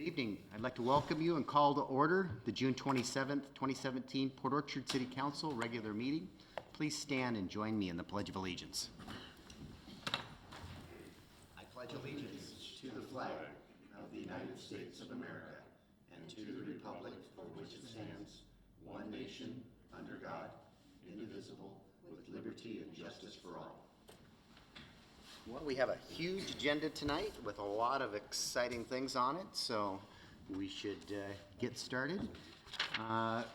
Evening. I'd like to welcome you and call to order the June 27th, 2017 Port Orchard City Council regular meeting. Please stand and join me in the Pledge of Allegiance. I pledge allegiance to the flag of the United States of America and to the republic for which it stands, one nation, under God, indivisible, with liberty and justice for all. Well, we have a huge agenda tonight with a lot of exciting things on it, so we should get started. Are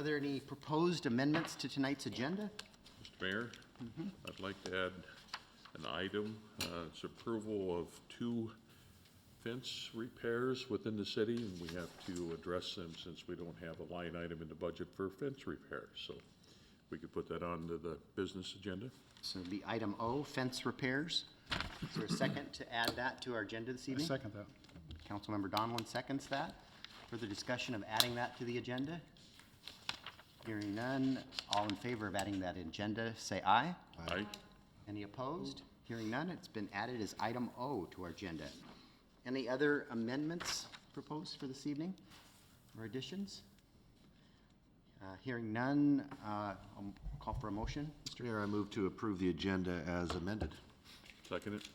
there any proposed amendments to tonight's agenda? Mr. Mayor, I'd like to add an item. It's approval of 2 fence repairs within the city, and we have to address them since we don't have a line item in the budget for fence repairs. So we could put that on to the business agenda. So it'd be item O, fence repairs. Is there a second to add that to our agenda this evening? I second that. Councilmember Donlin seconds that. Further discussion of adding that to the agenda? Hearing none, all in favor of adding that agenda, say aye. Aye. Any opposed? Hearing none, it's been added as item O to our agenda. Any other amendments proposed for this evening or additions? Hearing none, I'll call for a motion. Mr. Mayor, I move to approve the agenda as amended. Second it.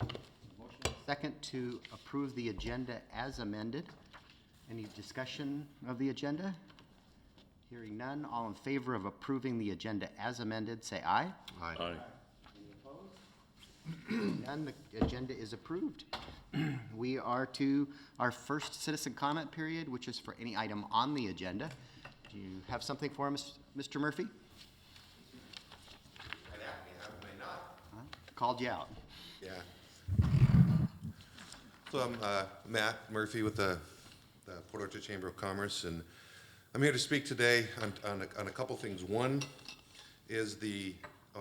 Motion second to approve the agenda as amended. Any discussion of the agenda? Hearing none, all in favor of approving the agenda as amended, say aye. Aye. Aye. Hearing none, the agenda is approved. We are to our first citizen comment period, which is for any item on the agenda. Do you have something for us, Mr. Murphy? May not. Called you out. Yeah. So I'm Matt Murphy with the Port Orchard Chamber of Commerce, and I'm here to speak today on a couple things. One is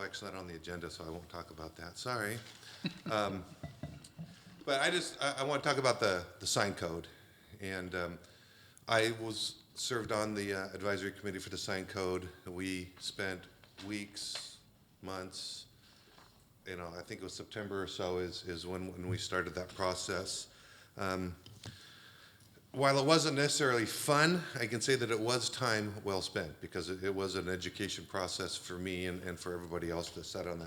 actually not on the agenda, so I won't talk about that. Sorry. But I want to talk about the sign code, and I was served on the advisory committee for the sign code. We spent weeks, months, I think it was September or so is when we started that process. While it wasn't necessarily fun, I can say that it was time well spent because it was an education process for me and for everybody else that sat on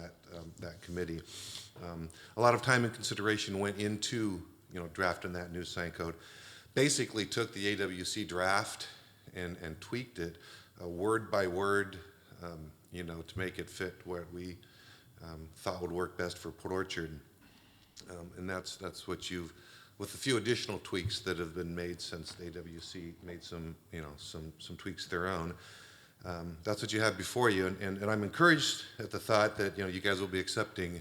that committee. A lot of time and consideration went into drafting that new sign code. Basically took the AWC draft and tweaked it word by word, to make it fit what we thought would work best for Port Orchard. And that's what with a few additional tweaks that have been made since the AWC made some tweaks of their own. That's what you have before you, and I'm encouraged at the thought that you guys will be accepting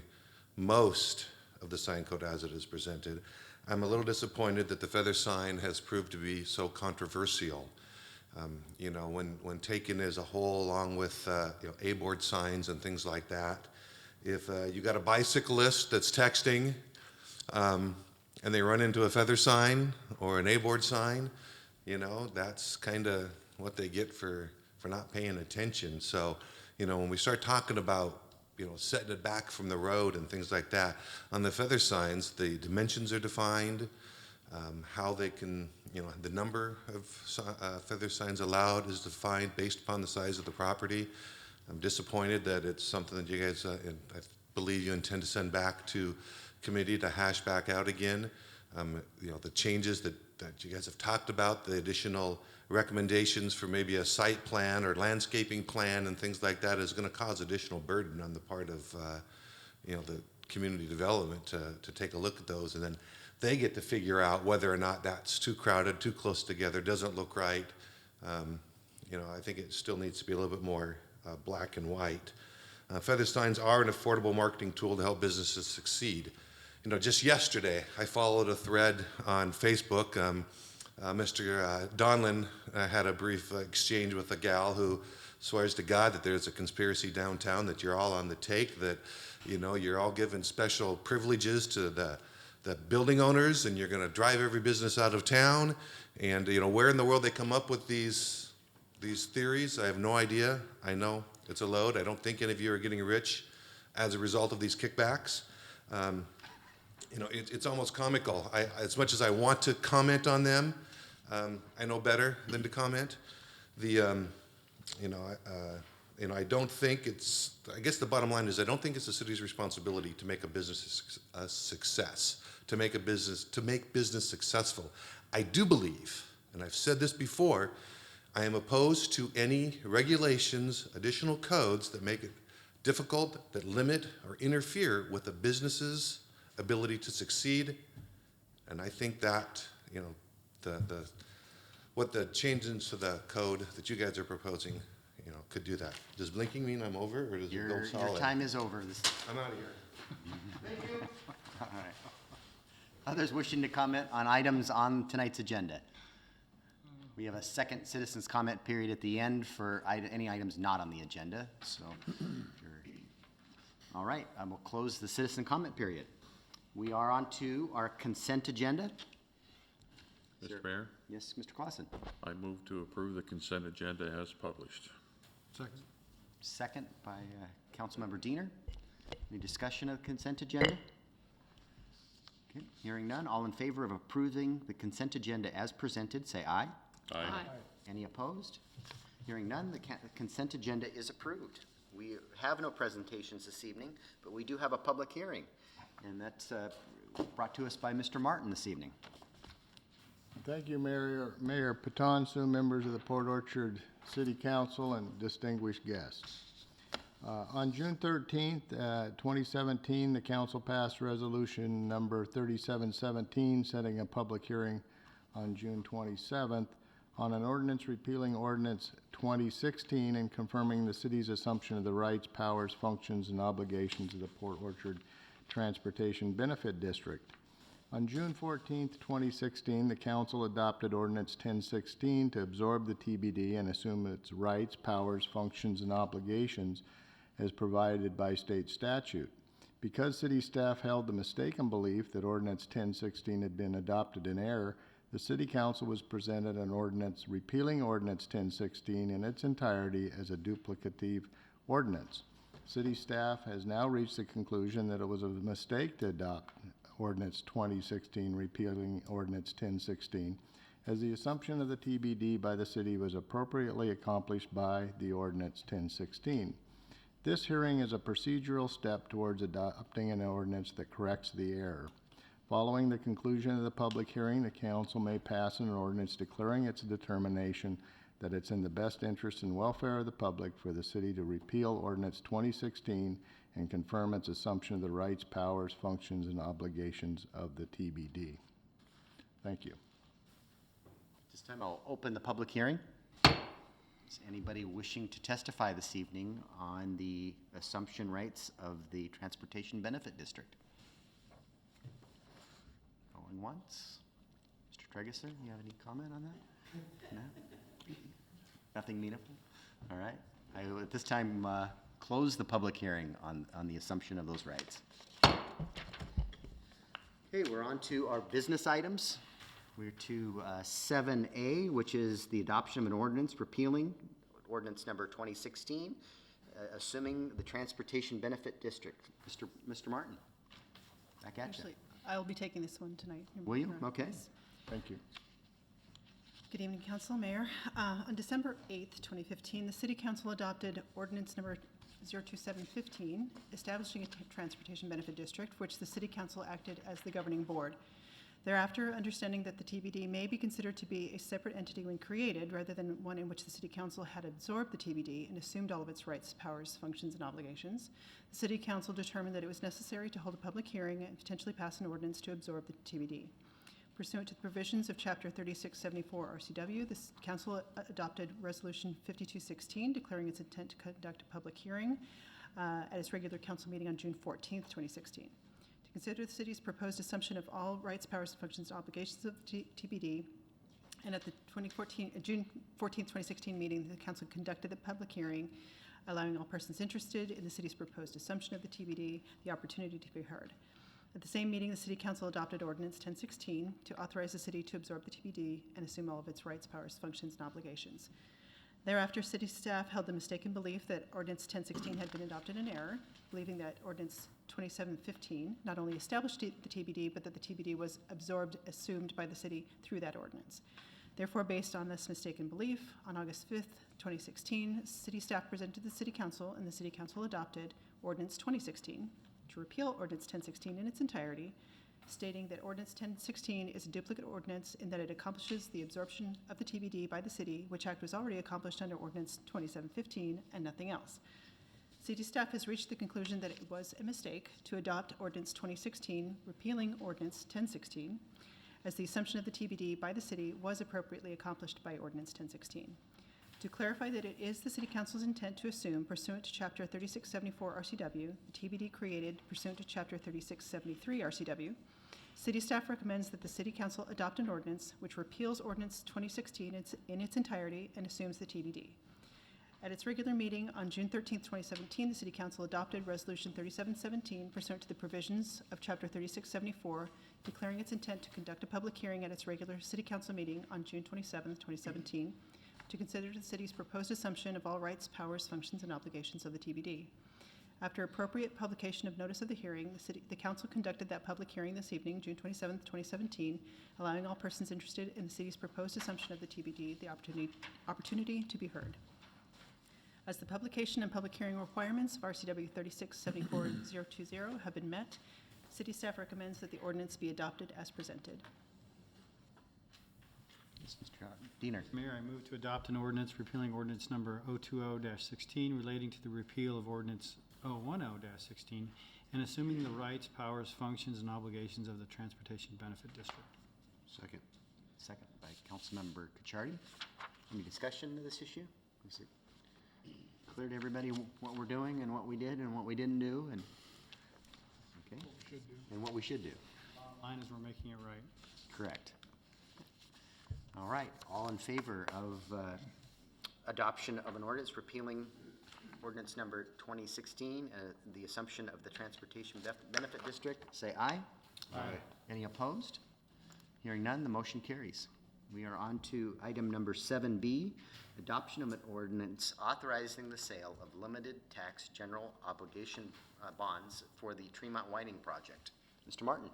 most of the sign code as it is presented. I'm a little disappointed that the feather sign has proved to be so controversial. When taken as a whole, along with A-board signs and things like that, if you got a bicyclist that's texting and they run into a feather sign or an A-board sign, that's kind of what they get for not paying attention. So, when we start talking about setting it back from the road and things like that, on the feather signs, the dimensions are defined, how they can, the number of feather signs allowed is defined based upon the size of the property. I'm disappointed that it's something that you guys, I believe you intend to send back to committee to hash back out again. The changes that you guys have talked about, the additional recommendations for maybe a site plan or landscaping plan and things like that is going to cause additional burden on the part of, the community development to take a look at those, and then they get to figure out whether or not that's too crowded, too close together, doesn't look right. I think it still needs to be a little bit more black and white. Feather signs are an affordable marketing tool to help businesses succeed. Just yesterday, I followed a thread on Facebook. Mr. Donlin had a brief exchange with a gal who swears to God that there's a conspiracy downtown, that you're all on the take, that you're all given special privileges to the building owners, and you're going to drive every business out of town. And where in the world they come up with these theories, I have no idea. I know it's a load. I don't think any of you are getting rich as a result of these kickbacks. it's almost comical. As much as I want to comment on them, I know better than to comment. I don't think it's, I guess the bottom line is I don't think it's the city's responsibility to make a business a success, to make business successful. I do believe, and I've said this before, I am opposed to any regulations, additional codes that make it difficult, that limit or interfere with a business's ability to succeed. And I think that, what the changes to the code that you guys are proposing, could do that. Does blinking mean I'm over, or does it go solid? Your time is over. I'm out of here. Thank you. All right. Others wishing to comment on items on tonight's agenda? We have a second citizens' comment period at the end for any items not on the agenda, so. All right, I will close the citizen comment period. We are on to our consent agenda. Mr. Mayor, Yes, Mr. Clausen. I move to approve the consent agenda as published. Second by Councilmember Diener. Any discussion of the consent agenda? Okay, hearing none. All in favor of approving the consent agenda as presented, say aye. Aye. Any opposed? Hearing none, the consent agenda is approved. We have no presentations this evening, but we do have a public hearing, and that's brought to us by Mr. Martin this evening. Thank you, Mayor Patonsu, members of the Port Orchard City Council, and distinguished guests. On June 13th, 2017, the council passed resolution number 3717, setting a public hearing on June 27th on an ordinance repealing ordinance 2016 and confirming the city's assumption of the rights, powers, functions, and obligations of the Port Orchard Transportation Benefit District. On June 14th, 2016, the council adopted ordinance 1016 to absorb the TBD and assume its rights, powers, functions, and obligations as provided by state statute. Because city staff held the mistaken belief that ordinance 1016 had been adopted in error, the city council was presented an ordinance repealing ordinance 1016 in its entirety as a duplicative ordinance. City staff has now reached the conclusion that it was a mistake to adopt ordinance 2016 repealing ordinance 1016, as the assumption of the TBD by the city was appropriately accomplished by the ordinance 1016. This hearing is a procedural step towards adopting an ordinance that corrects the error. Following the conclusion of the public hearing, the council may pass an ordinance declaring its determination that it's in the best interest and welfare of the public for the city to repeal ordinance 2016 and confirm its assumption of the rights, powers, functions, and obligations of the TBD. Thank you. This time I'll open the public hearing. Is anybody wishing to testify this evening on the assumption rights of the Transportation Benefit District? Going once. Mr. Tregeser, you have any comment on that? No? Nothing meaningful? All right. I will at this time close the public hearing on the assumption of those rights. Okay, we're on to our business items. We're to 7A, which is the adoption of an ordinance repealing ordinance number 2016, assuming the Transportation Benefit District. Mr. Martin, back at you. Actually, I'll be taking this one tonight. Will you? Okay. Thank you. Good evening, Council, Mayor. On December 8th, 2015, the City Council adopted ordinance number 02715, establishing a Transportation Benefit District, for which the City Council acted as the governing board. Thereafter, understanding that the TBD may be considered to be a separate entity when created, rather than one in which the City Council had absorbed the TBD and assumed all of its rights, powers, functions, and obligations, the City Council determined that it was necessary to hold a public hearing and potentially pass an ordinance to absorb the TBD. Pursuant to the provisions of Chapter 3674 RCW, the Council adopted Resolution 5216, declaring its intent to conduct a public hearing at its regular council meeting on June 14th, 2016. To consider the city's proposed assumption of all rights, powers, functions, and obligations of TBD, and at the June 14th, 2016 meeting, the council conducted the public hearing, allowing all persons interested in the city's proposed assumption of the TBD the opportunity to be heard. At the same meeting, the City Council adopted Ordinance 1016 to authorize the city to absorb the TBD and assume all of its rights, powers, functions, and obligations. Thereafter, city staff held the mistaken belief that ordinance 1016 had been adopted in error, believing that ordinance 2715 not only established the TBD, but that the TBD was assumed by the city through that ordinance. Therefore, based on this mistaken belief, on August 5th, 2016, city staff presented to the city council, and the city council adopted ordinance 2016 to repeal ordinance 1016 in its entirety, stating that ordinance 1016 is a duplicate ordinance in that it accomplishes the absorption of the TBD by the city, which act was already accomplished under ordinance 2715 and nothing else. City staff has reached the conclusion that it was a mistake to adopt ordinance 2016, repealing ordinance 1016, as the assumption of the TBD by the city was appropriately accomplished by ordinance 1016. To clarify that it is the City Council's intent to assume pursuant to Chapter 3674 RCW, the TBD created pursuant to Chapter 3673 RCW, City staff recommends that the City Council adopt an ordinance which repeals ordinance 2016 in its entirety and assumes the TBD. At its regular meeting on June 13, 2017, the City Council adopted Resolution 3717 pursuant to the provisions of Chapter 3674, declaring its intent to conduct a public hearing at its regular City Council meeting on June 27, 2017, to consider the city's proposed assumption of all rights, powers, functions, and obligations of the TBD. After appropriate publication of notice of the hearing, the council conducted that public hearing this evening, June 27, 2017, allowing all persons interested in the city's proposed assumption of the TBD the opportunity to be heard. As the publication and public hearing requirements of RCW 3674020 have been met, city staff recommends that the ordinance be adopted as presented. Yes, Mr. Diener. Mayor, I move to adopt an ordinance repealing ordinance number 020-16 relating to the repeal of ordinance 010-16 and assuming the rights, powers, functions, and obligations of the Transportation Benefit District. Second. Second by Councilmember Kuchardi. Any discussion of this issue? Is it clear to everybody what we're doing and what we did and what we didn't do? And okay. And what we should do. Bottom line is we're making it right. Correct. All right, all in favor of adoption of an ordinance repealing ordinance number 2016, the assumption of the Transportation Benefit District, say aye. Aye. Any opposed? Hearing none, the motion carries. We are on to item number 7B, adoption of an ordinance authorizing the sale of limited tax general obligation bonds for the Tremont Whiting project. Mr. Martin.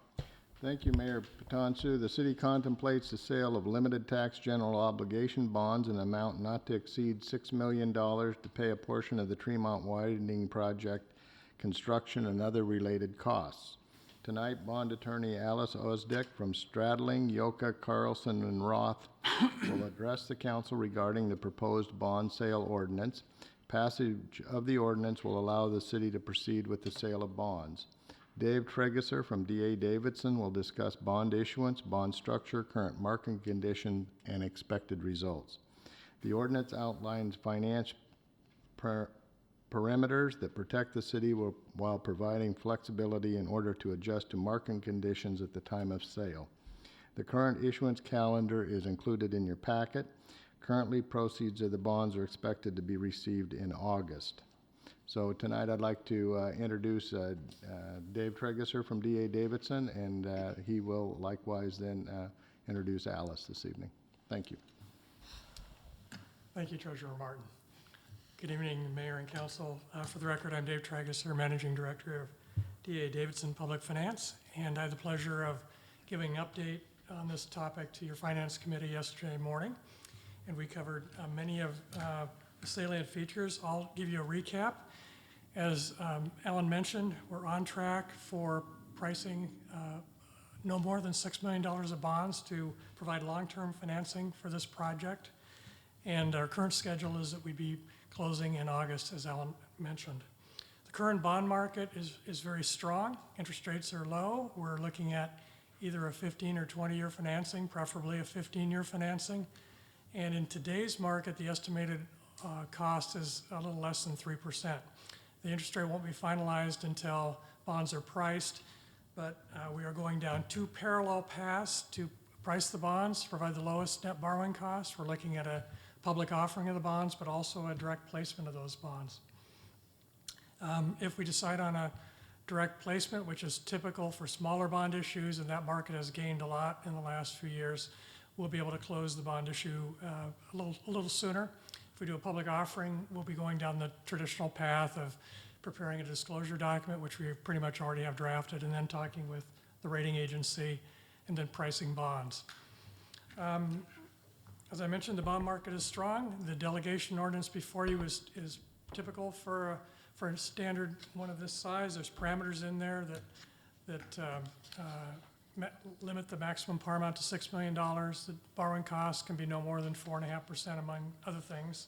Thank you, Mayor Patonsu. The city contemplates the sale of limited tax general obligation bonds in an amount not to exceed $6 million to pay a portion of the Tremont Widening project construction and other related costs. Tonight, bond attorney Alice Osdick from Stradling, Yoka, Carlson, and Roth will address the council regarding the proposed bond sale ordinance. Passage of the ordinance will allow the city to proceed with the sale of bonds. Dave Tregeser from D.A. Davidson will discuss bond issuance, bond structure, current market condition, and expected results. The ordinance outlines finance parameters that protect the city while providing flexibility in order to adjust to market conditions at the time of sale. The current issuance calendar is included in your packet. Currently, proceeds of the bonds are expected to be received in August. So tonight I'd like to introduce Dave Tregeser from D.A. Davidson, and he will likewise then introduce Alice this evening. Thank you. Thank you, Treasurer Martin. Good evening, Mayor and Council. For the record, I'm Dave Tregeser, Managing Director of D.A. Davidson Public Finance, and I had the pleasure of giving an update on this topic to your Finance Committee yesterday morning, and we covered many of the salient features. I'll give you a recap. As Ellen mentioned, we're on track for pricing no more than $6 million of bonds to provide long-term financing for this project. And our current schedule is that we'd be closing in August, as Ellen mentioned. The current bond market is very strong. Interest rates are low. We're looking at either a 15 or 20-year financing, preferably a 15-year financing. And in today's market, the estimated cost is a little less than 3%. The interest rate won't be finalized until bonds are priced, but we are going down two parallel paths to price the bonds, provide the lowest net borrowing cost. We're looking at a public offering of the bonds, but also a direct placement of those bonds. If we decide on a direct placement, which is typical for smaller bond issues, and that market has gained a lot in the last few years, we'll be able to close the bond issue a little sooner. If we do a public offering, we'll be going down the traditional path of preparing a disclosure document, which we pretty much already have drafted, and then talking with the rating agency, and then pricing bonds. As I mentioned, the bond market is strong. The delegation ordinance before you is typical for a standard one of this size. There's parameters in there that limit the maximum par amount to $6 million. The borrowing costs can be no more than 4.5%, among other things.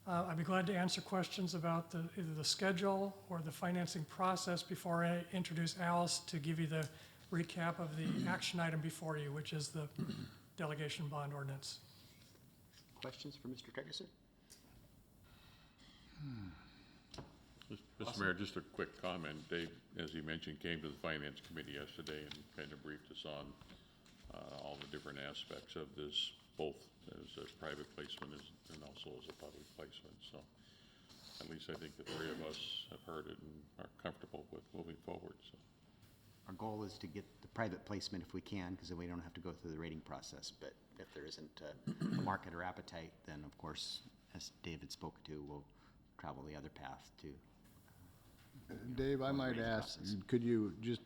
I'd be glad to answer questions about either the schedule or the financing process before I introduce Alice to give you the recap of the action item before you, which is the delegation bond ordinance. Questions for Mr. Tregeser? Mr. Mayor, just a quick comment. Dave, as he mentioned, came to the Finance Committee yesterday and kind of briefed us on all the different aspects of this, both as a private placement and also as a public placement. So at least I think the three of us have heard it and are comfortable with moving forward. So Our goal is to get the private placement if we can, because then we don't have to go through the rating process. But if there isn't a market or appetite, then of course, as David spoke to, we'll travel the other path to. Dave, I might ask, could you just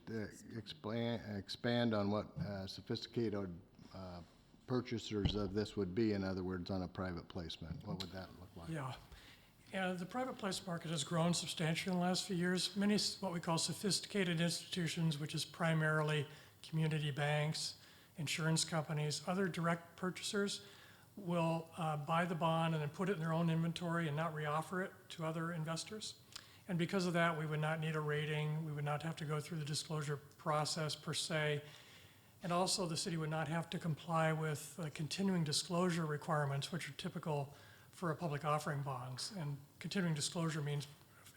expand on what sophisticated purchasers of this would be? In other words, on a private placement, what would that look like? Yeah. Yeah, the private placement market has grown substantially in the last few years. Many what we call sophisticated institutions, which is primarily community banks, insurance companies, other direct purchasers will buy the bond and then put it in their own inventory and not reoffer it to other investors. And because of that, we would not need a rating. We would not have to go through the disclosure process per se. And also the city would not have to comply with continuing disclosure requirements, which are typical for a public offering bonds. And continuing disclosure means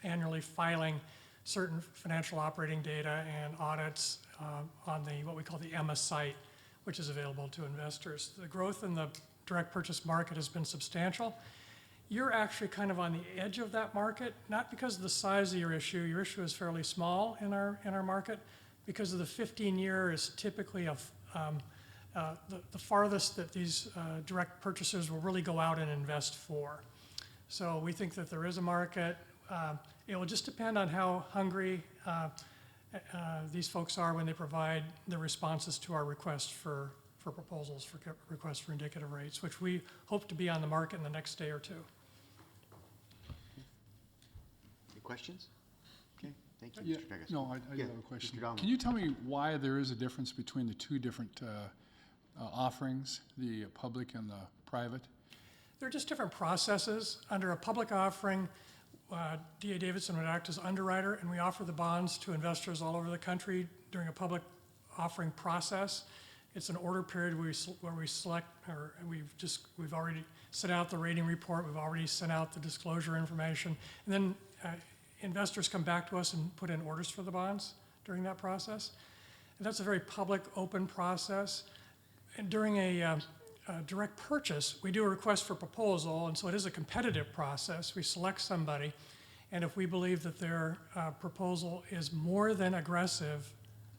annually filing certain financial operating data and audits on the what we call the Emma site, which is available to investors. The growth in the direct purchase market has been substantial. You're actually kind of on the edge of that market, not because of the size of your issue. Your issue is fairly small in our market, because of the 15-year is typically the farthest that these direct purchasers will really go out and invest for. So we think that there is a market. It will just depend on how hungry these folks are when they provide the responses to our request for proposals, for requests for indicative rates, which we hope to be on the market in the next day or two. Any questions? Okay, thank you, Yeah, Mr. Tregeser. no, I Yeah, do have a question. Mr. Dahlman. Can you tell me why there is a difference between the two different offerings, the public and the private? They're just different processes. Under a public offering, D.A. Davidson would act as underwriter, and we offer the bonds to investors all over the country during a public offering process. It's an order period where we select, or we've already sent out the rating report, we've already sent out the disclosure information, and then investors come back to us and put in orders for the bonds during that process. And that's a very public, open process. And during a direct purchase, we do a request for proposal, and so it is a competitive process. We select somebody, and if we believe that their proposal is more than aggressive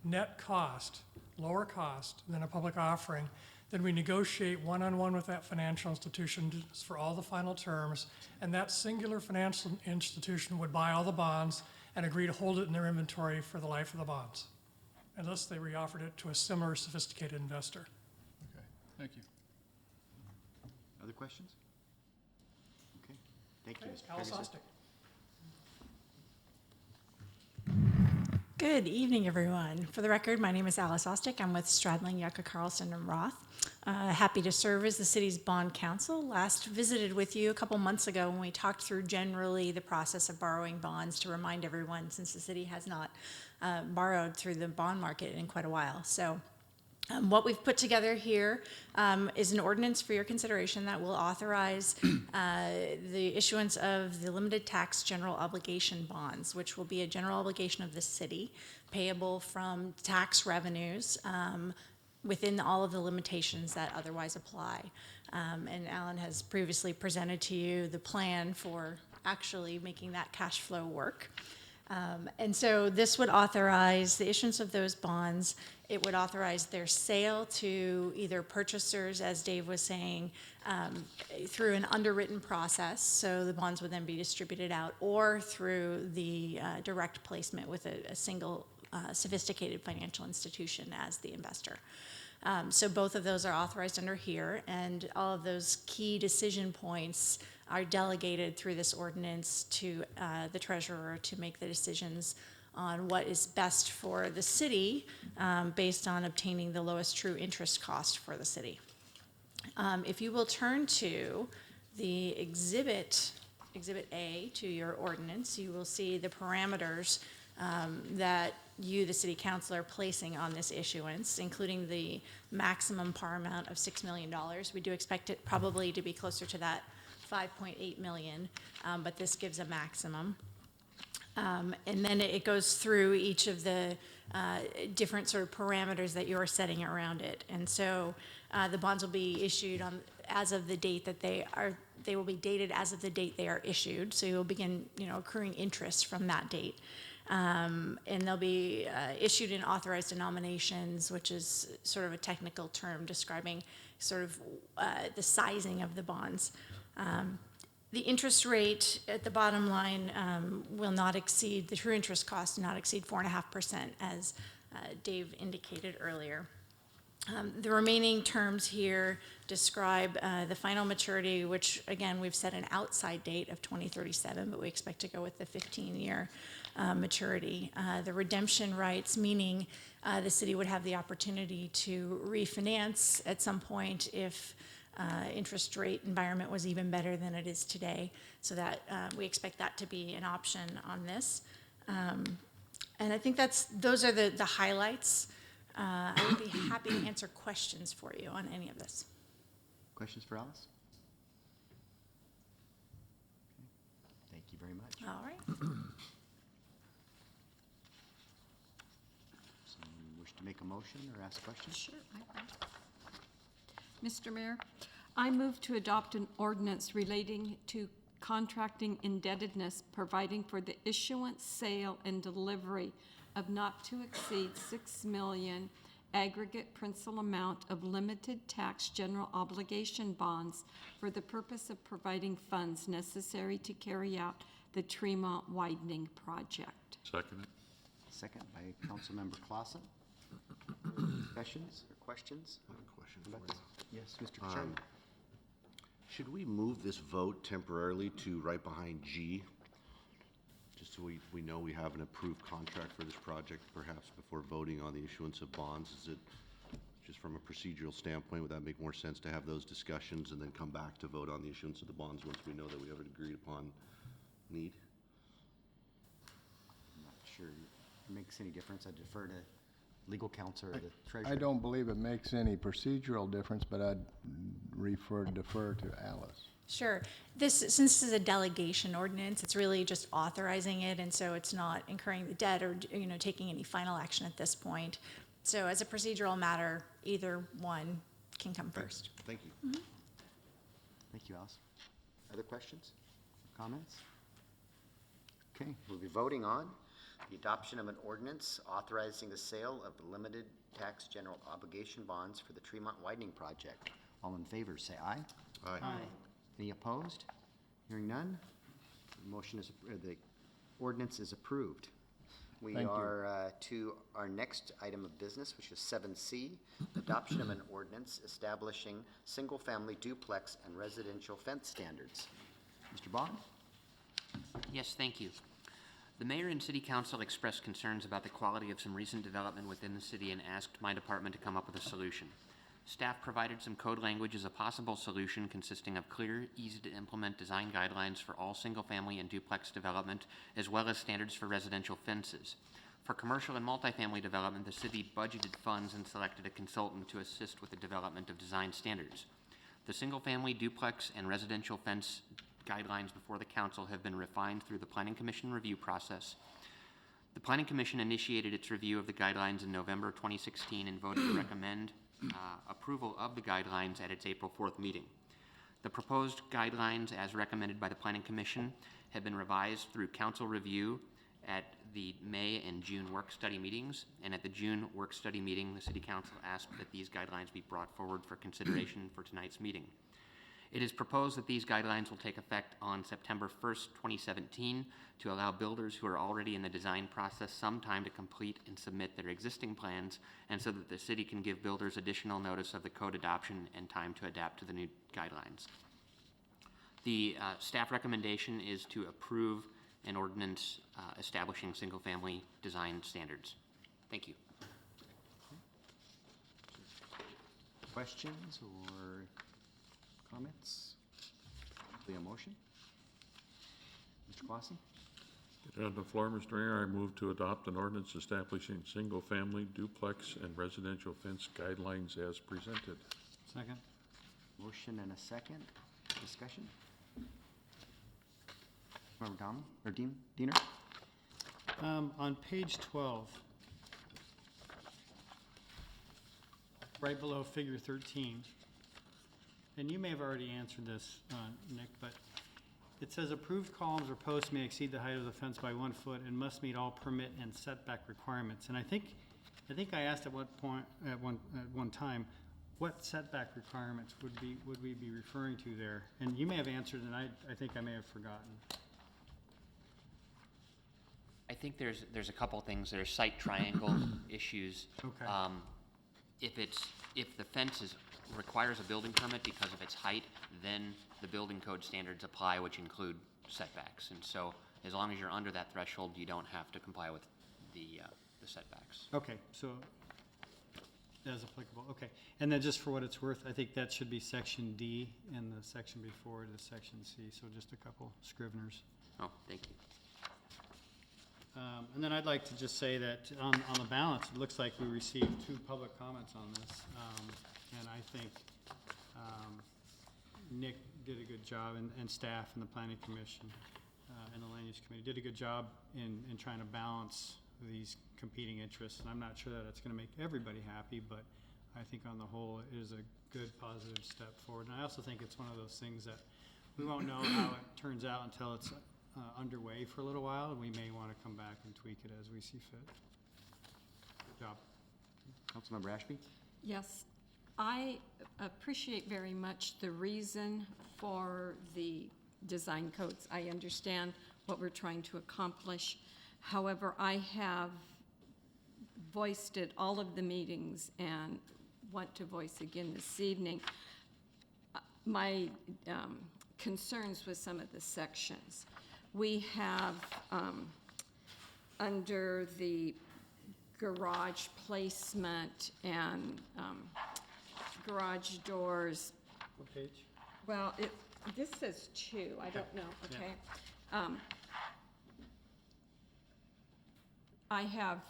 net cost, lower cost than a public offering, then we negotiate one-on-one with that financial institution for all the final terms, and that singular financial institution would buy all the bonds and agree to hold it in their inventory for the life of the bonds, unless they reoffered it to a similar sophisticated investor. Okay, thank you. Other questions? Okay, thank you, Mr. Alice Tregeser. Ostick. Good evening, everyone. For the record, my name is Alice Ostick. I'm with Stradling, Yucca, Carlson, and Roth. Happy to serve as the city's bond counsel. Last visited with you a couple months ago when we talked through generally the process of borrowing bonds, to remind everyone, since the city has not borrowed through the bond market in quite a while. So what we've put together here is an ordinance for your consideration that will authorize the issuance of the limited tax general obligation bonds, which will be a general obligation of the city payable from tax revenues within all of the limitations that otherwise apply. And Alan has previously presented to you the plan for actually making that cash flow work. And so this would authorize the issuance of those bonds. It would authorize their sale to either purchasers, as Dave was saying, through an underwritten process, so the bonds would then be distributed out, or through the direct placement with a single sophisticated financial institution as the investor. So both of those are authorized under here, and all of those key decision points are delegated through this ordinance to the treasurer to make the decisions on what is best for the city based on obtaining the lowest true interest cost for the city. If you will turn to the Exhibit A to your ordinance, you will see the parameters that you, the city council, are placing on this issuance, including the maximum par amount of $6 million. We do expect it probably to be closer to that 5.8 million, but this gives a maximum. And then it goes through each of the different sort of parameters that you're setting around it. And so the bonds will be issued on as of the date that they will be dated as of the date they are issued. So you'll begin, accruing interest from that date. And they'll be issued in authorized denominations, which is sort of a technical term describing sort of the sizing of the bonds. The interest rate at the bottom line will not exceed, the true interest cost will not exceed 4.5%, as Dave indicated earlier. The remaining terms here describe the final maturity, which again, we've set an outside date of 2037, but we expect to go with the 15-year maturity. The redemption rights, meaning the city would have the opportunity to refinance at some point if interest rate environment was even better than it is today. So that we expect that to be an option on this. And I think those are the highlights. I would be happy to answer questions for you on any of this. Questions for Alice? Okay. Thank you very much. All right. Someone wish to make a motion or ask questions? Sure, I will. Mr. Mayor, I move to adopt an ordinance relating to contracting indebtedness, providing for the issuance, sale, and delivery of not to exceed $6 million aggregate principal amount of limited tax general obligation bonds for the purpose of providing funds necessary to carry out the Tremont widening project. Second it. Second by Councilmember Clausen. Discussions or questions? I have a question about for this? you. Yes, Mr. Chairman. Should we move this vote temporarily to right behind G? Just so we know we have an approved contract for this project, perhaps before voting on the issuance of bonds? Is it, just from a procedural standpoint, would that make more sense to have those discussions and then come back to vote on the issuance of the bonds once we know that we have an agreed upon need? I'm not sure it makes any difference. I defer to legal counsel or the treasurer. I don't believe it makes any procedural difference, but I'd defer to Alice. Sure. Since this is a delegation ordinance, it's really just authorizing it, and so it's not incurring the debt or, taking any final action at this point. So as a procedural matter, either one can come first. Thank you. Mm-hmm. Thank you, Alice. Other questions, comments? Okay, we'll be voting on the adoption of an ordinance authorizing the sale of limited tax general obligation bonds for the Tremont widening project. All in favor, say aye. Aye. Any opposed? Hearing none, the ordinance is approved. We Thank you. are to our next item of business, which is 7C, adoption of an ordinance establishing single-family duplex and residential fence standards. Mr. Bond? Yes, thank you. The mayor and city council expressed concerns about the quality of some recent development within the city and asked my department to come up with a solution. Staff provided some code language as a possible solution consisting of clear, easy-to-implement design guidelines for all single-family and duplex development, as well as standards for residential fences. For commercial and multifamily development, the city budgeted funds and selected a consultant to assist with the development of design standards. The single-family, duplex, and residential fence guidelines before the council have been refined through the Planning Commission review process. The Planning Commission initiated its review of the guidelines in November 2016 and voted to recommend approval of the guidelines at its April 4th meeting. The proposed guidelines, as recommended by the Planning Commission, have been revised through council review at the May and June work study meetings. And at the June work study meeting, the City Council asked that these guidelines be brought forward for consideration for tonight's meeting. It is proposed that these guidelines will take effect on September 1st, 2017, to allow builders who are already in the design process some time to complete and submit their existing plans, and so that the city can give builders additional notice of the code adoption and time to adapt to the new guidelines. The staff recommendation is to approve an ordinance establishing single-family design standards. Thank you. Questions or comments? Hopefully a motion. Mr. Clausen? On the floor, Mr. Mayor, I move to adopt an ordinance establishing single-family duplex and residential fence guidelines as presented. Second. Motion and a second. Discussion? Member Dom, or Diener? On page 12, right below figure 13, and you may have already answered this, Nick, but it says approved columns or posts may exceed the height of the fence by 1 foot and must meet all permit and setback requirements. And I think I asked at one time, what setback requirements would we be referring to there? And you may have answered, and I think I may have forgotten. I think there's a couple things. There's site triangle issues. Okay. If the fence requires a building permit because of its height, then the building code standards apply, which include setbacks. And so as long as you're under that threshold, you don't have to comply with the setbacks. Okay, so as applicable, okay. And then just for what it's worth, I think that should be section D, and the section before it is section C, so just a couple scriveners. Oh, thank you. And then I'd like to just say that on the balance, it looks like we received 2 public comments on this. And I think Nick did a good job, and staff and the Planning Commission and the Land Use Committee did a good job in trying to balance these competing interests. And I'm not sure that it's going to make everybody happy, but I think on the whole, it is a good, positive step forward. And I also think it's one of those things that we won't know how it turns out until it's underway for a little while, and we may want to come back and tweak it as we see fit. Good job. Councilmember Ashby? Yes, I appreciate very much the reason for the design codes. I understand what we're trying to accomplish. However, I have voiced at all of the meetings and want to voice again this evening my concerns with some of the sections. We have, under the garage placement and garage doors. What page? Well, this says 2, I don't know, okay? I have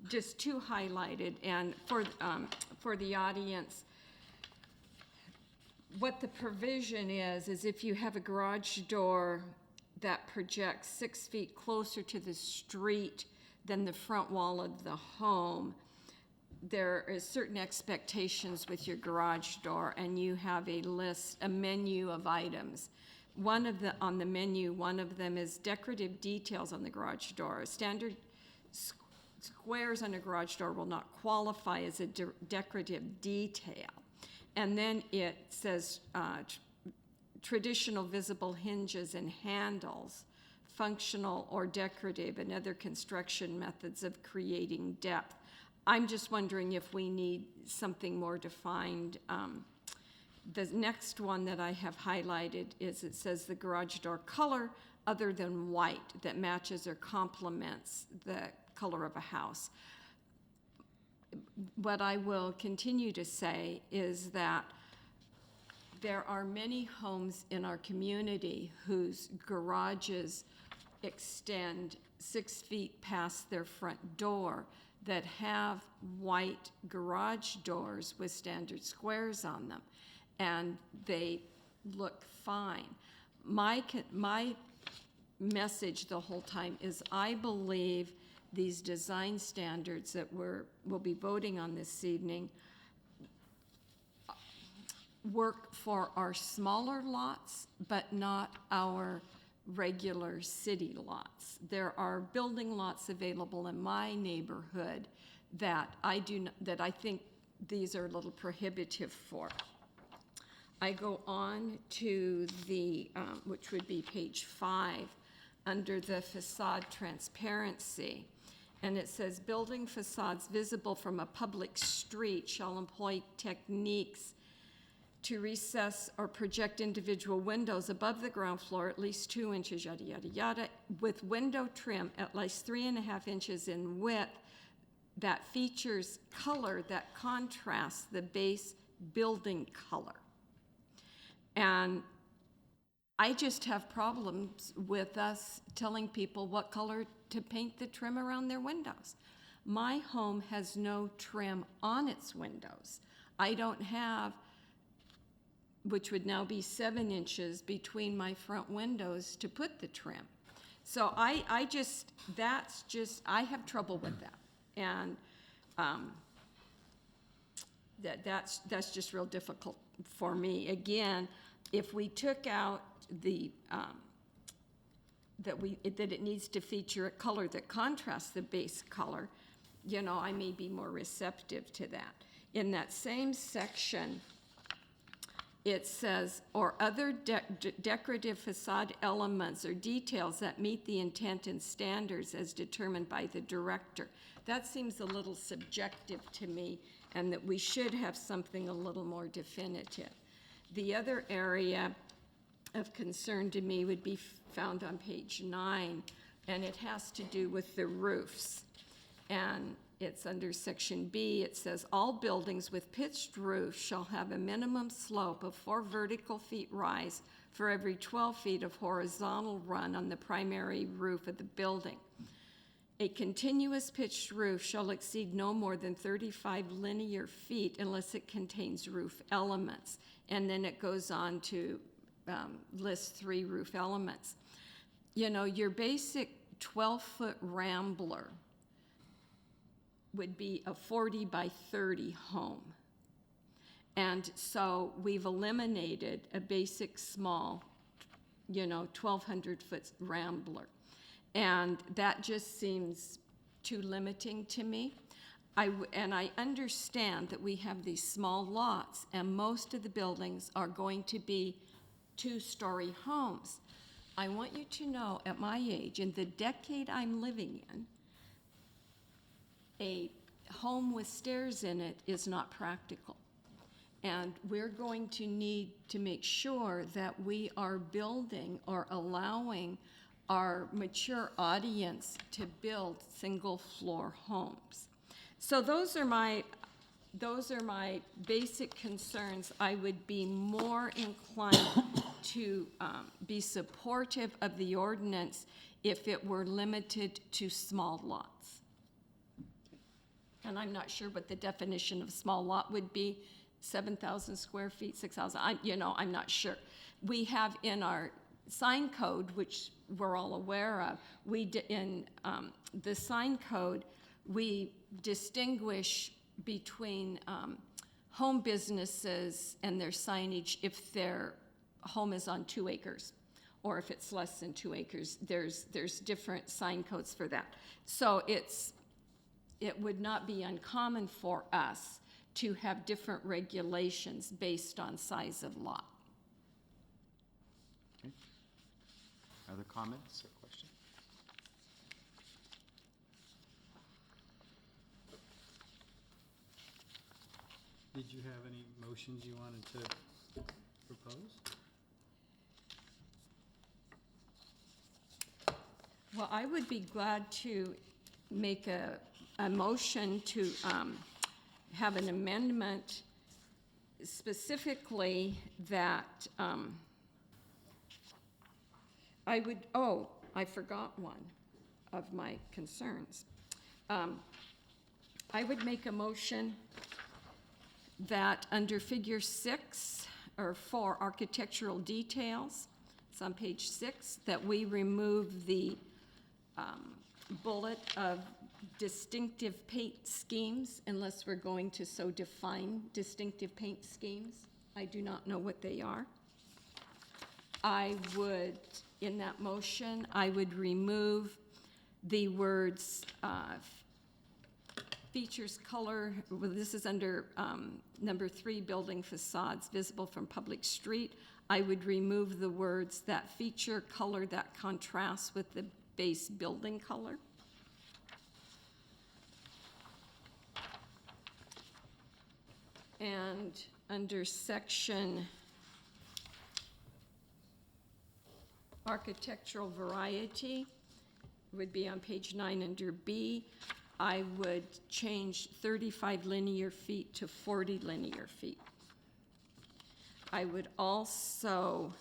just 2 highlighted, and for the audience, what the provision is if you have a garage door that projects 6 feet closer to the street than the front wall of the home, there is certain expectations with your garage door, and you have a menu of items. On the menu, one of them is decorative details on the garage door. Standard squares on a garage door will not qualify as a decorative detail. And then it says traditional visible hinges and handles, functional or decorative, and other construction methods of creating depth. I'm just wondering if we need something more defined. The next one that I have highlighted is it says the garage door color other than white that matches or complements the color of a house. What I will continue to say is that there are many homes in our community whose garages extend 6 feet past their front door that have white garage doors with standard squares on them, and they look fine. My message the whole time is I believe these design standards that we'll be voting on this evening work for our smaller lots, but not our regular city lots. There are building lots available in my neighborhood that I think these are a little prohibitive for. I go on to the, which would be page 5, under the facade transparency. And it says, building facades visible from a public street shall employ techniques to recess or project individual windows above the ground floor at least 2 inches, yada, yada, yada, with window trim at least 3.5 inches in width that features color that contrasts the base building color. And I just have problems with us telling people what color to paint the trim around their windows. My home has no trim on its windows. I don't have, which would now be 7 inches between my front windows to put the trim. So I have trouble with that. And that's just real difficult for me. Again, if we took out the, that it needs to feature a color that contrasts the base color, you know, I may be more receptive to that. In that same section, it says, or other decorative facade elements or details that meet the intent and standards as determined by the director. That seems a little subjective to me, and that we should have something a little more definitive. The other area of concern to me would be found on page 9, and it has to do with the roofs. And it's under section B. It says, all buildings with pitched roofs shall have a minimum slope of 4 vertical feet rise for every 12 feet of horizontal run on the primary roof of the building. A continuous pitched roof shall exceed no more than 35 linear feet unless it contains roof elements. And then it goes on to list 3 roof elements. You know, your basic 12-foot rambler would be a 40 by 30 home. And so we've eliminated a basic small, you know, 1,200-foot rambler. And that just seems too limiting to me. And I understand that we have these small lots, and most of the buildings are going to be 2-story homes. I want you to know, at my age, in the decade I'm living in, a home with stairs in it is not practical. And we're going to need to make sure that we are building or allowing our mature audience to build single-floor homes. So those are my basic concerns. I would be more inclined to be supportive of the ordinance if it were limited to small lots. And I'm not sure what the definition of small lot would be, 7,000 square feet, 6,000, I'm not sure. We have in our sign code, which we're all aware of, in the sign code, we distinguish between home businesses and their signage if their home is on 2 acres, or if it's less than 2 acres. There's different sign codes for that. So it would not be uncommon for us to have different regulations based on size of lot. Okay. Other comments or questions? Did you have any motions you wanted to propose? Well, I would be glad to make a motion to have an amendment specifically that I forgot one of my concerns. I would make a motion that under figure 6 or 4 architectural details, it's on page 6, that we remove the bullet of distinctive paint schemes unless we're going to so define distinctive paint schemes. I do not know what they are. I would, in that motion, I would remove the words, features color, well, this is under number 3, building facades visible from public street. I would remove the words that feature color that contrasts with the base building color. And under section architectural variety, would be on page 9 under B, I would change 35 linear feet to 40 linear feet. I would also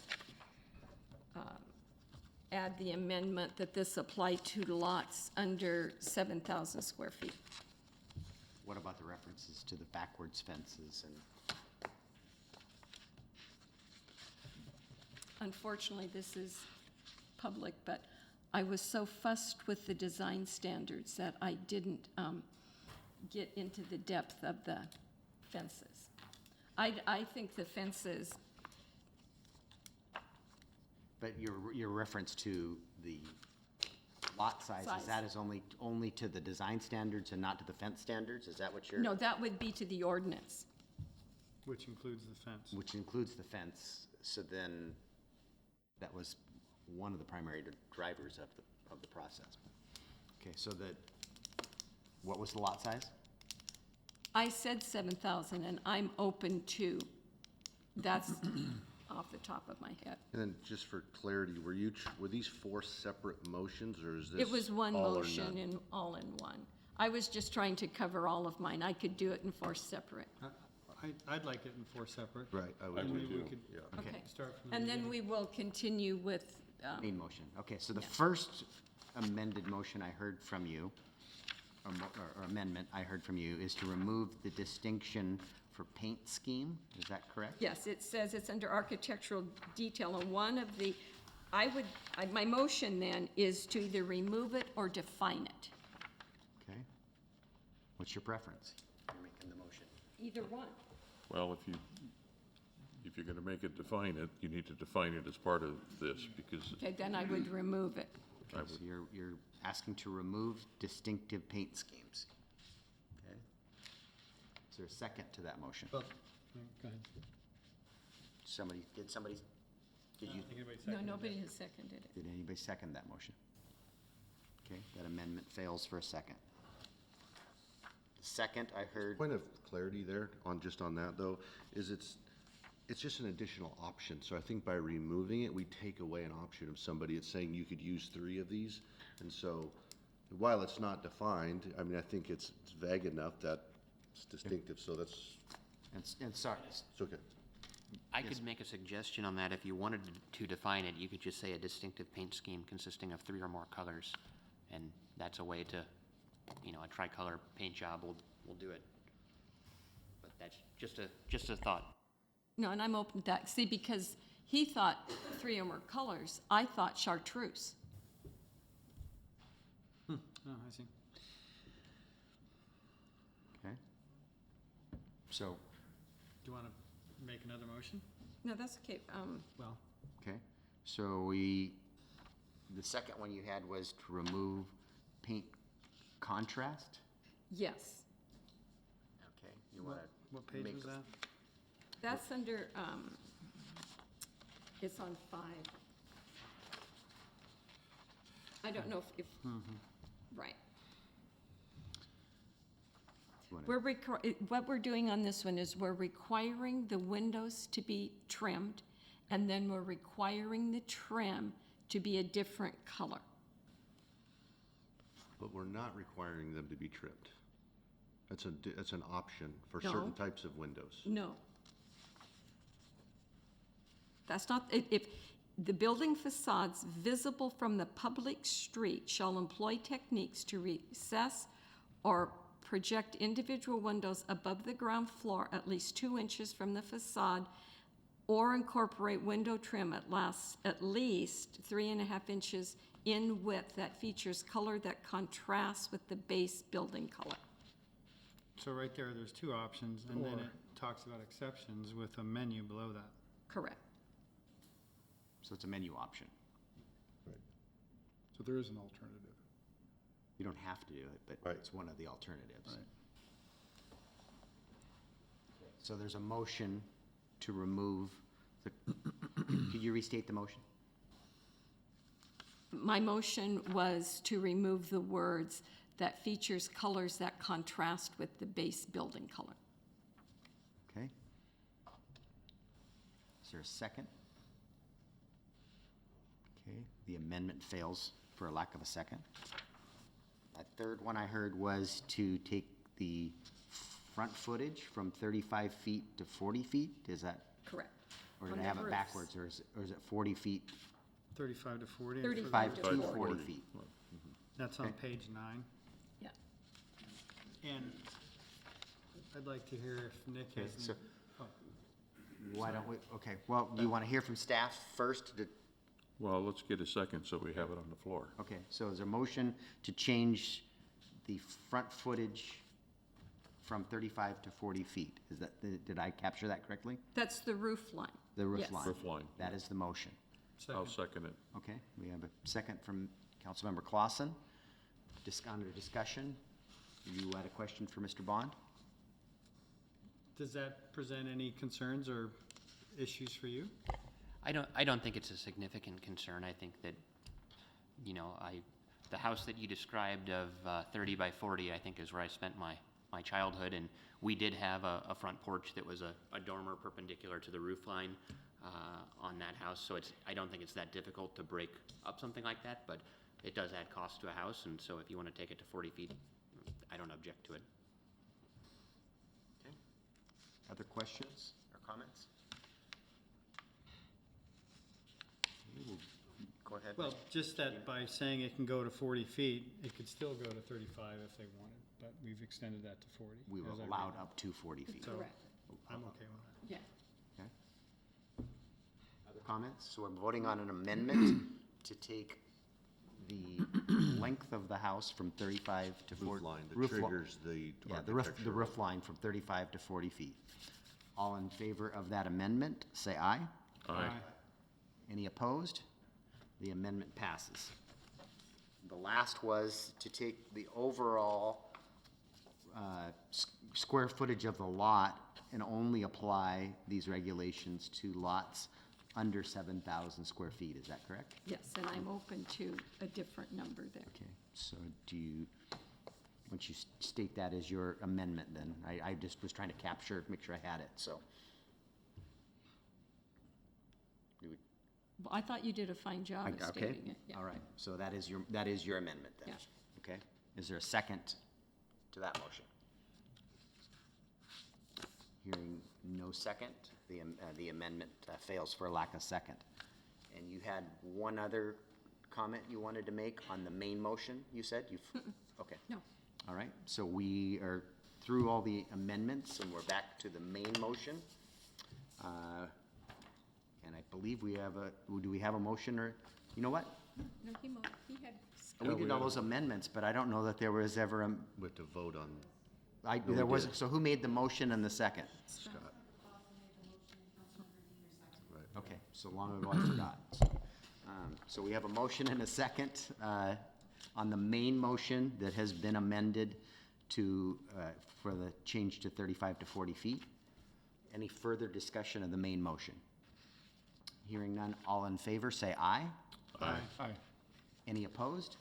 add the amendment that this apply to lots under 7,000 square feet. What about the references to the backwards fences and? Unfortunately, this is public, but I was so fussed with the design standards that I didn't get into the depth of the fences. I think the fences, But your reference to the lot size, Size. is that is only to the design standards and not to the fence standards? Is that what you're? no, that would be to the ordinance. Which includes the fence. Which includes the fence, so then that was one of the primary drivers of the process. Okay, so what was the lot size? I said 7,000, and I'm open to, that's off the top of my head. And then just for clarity, were these 4 separate motions, or is this It was one all or motion none? and all in one. I was just trying to cover all of mine. I could do it in 4 separate. I'd like it in 4 separate. Right, I would And do maybe we too, could yeah. Okay. start from the And then beginning. we will continue with, Main motion. Okay, so the Yeah. first amended motion I heard from you, or amendment I heard from you, is to remove the distinction for paint scheme. Is that correct? yes, it says it's under architectural detail, and one of the, my motion then is to either remove it or define it. Okay. What's your preference? You're making the motion. Either one. Well, if you're gonna make it define it, you need to define it as part of this, because Okay, then I would remove it. I Okay, so you're asking to remove distinctive paint schemes. Okay. Is there a second to that motion? Well, go ahead. Did you, No, nobody has seconded it. did anybody second that motion? Okay, that amendment fails for a second. Second, I heard, Point of clarity there, on that though, is it's just an additional option. So I think by removing it, we take away an option of somebody. It's saying you could use 3 of these. And so while it's not defined, I mean, I think it's vague enough that it's distinctive, so that's, and sorry, it's okay. I could make a suggestion on that. If you wanted to define it, you could just say a distinctive paint scheme consisting of 3 or more colors. And that's a way to, a tricolor paint job will do it. But that's just a thought. No, and I'm open to that. See, because he thought 3 or more colors, I thought chartreuse. Oh, I see. okay. So, Do you want to make another motion? No, that's okay. Well, okay, so the second one you had was to remove paint contrast? Yes, Okay, you want to? what page was that? that's under, it's on 5. I don't know if, right. What we're doing on this one is we're requiring the windows to be trimmed, and then we're requiring the trim to be a different color. But we're not requiring them to be trimmed. That's an option for No. certain types of windows. No. That's not, if the building facades visible from the public street shall employ techniques to recess or project individual windows above the ground floor at least 2 inches from the facade, or incorporate window trim at least 3.5 inches in width that features color that contrasts with the base building color. So right there's 2 options, and then it talks about exceptions with a menu below that. Correct. So it's a menu option. So there is an alternative. You don't have to do it, but Right. it's one of the alternatives. Right. So there's a motion to remove the, could you restate the motion? My motion was to remove the words "that features colors that contrast with the base building color." Okay. Is there a second? Okay, the amendment fails for a lack of a second. A third one I heard was to take the front footage from 35 feet to 40 feet, is that, Correct. or did On I the have it roofs. backwards, or is it 40 feet? 35 to 40? 35 5 to to 40 feet. That's on Okay. page 9. Yeah. And I'd like to hear if Nick Okay, has. so- Why don't we, okay, well, do you want to hear from staff first? Well, let's get a second so we have it on the floor. Okay, so is there a motion to change the front footage from 35 to 40 feet? Is that, did I capture that correctly? That's the roof line. The roof Yes. line? Roof line. That is the motion. I'll second it. Okay, we have a second from Councilmember Clausen. Under discussion, you had a question for Mr. Bond? Does that present any concerns or issues for you? I don't think it's a significant concern. I think that, you know, the house that you described of 30 by 40, I think is where I spent my childhood, and we did have a front porch that was a dormer perpendicular to the roof line on that house, so I don't think it's that difficult to break up something like that, but it does add cost to a house, and so if you want to take it to 40 feet, I don't object to it. Okay. Other questions or comments? Go ahead. Well, just that by saying it can go to 40 feet, it could still go to 35 if they wanted, but we've extended that to 40. We were as I read allowed it. up to 40 feet. So Correct. I'm okay with that. Yeah. Okay. Other comments? So we're voting on an amendment to take the length of the house from 35 to 40. Roof line that roof li- triggers the Yeah, the architecture. roof line from 35 to 40 feet. All in favor of that amendment, say aye. Aye. Any opposed? The amendment passes. The last was to take the overall square footage of the lot and only apply these regulations to lots under 7,000 square feet. Is that correct? Yes, and I'm open to a different number there. Okay, so do you, once you state that as your amendment, then, I just was trying to capture, make sure I had it, so. Well, I thought you did a fine job of Okay, stating it. Yeah. all right, so that is your amendment then? Yeah. Okay, is there a second to that motion? Hearing no second, the amendment fails for lack of second. And you had one other comment you wanted to make on the main motion, you said? Okay. No. All right, so we are through all the amendments, and we're back to the main motion. And I believe we have do we have a motion, or, you know what? No, he had. We did all those amendments, but I don't know that there was ever a, We have to vote on, there wasn't, so who made the motion and the second? Scott. Okay, so long ago I forgot. So we have a motion and a second on the main motion that has been amended to, for the change to 35 to 40 feet. Any further discussion of the main motion? Hearing none, all in favor, say aye. Aye. Aye. Any opposed?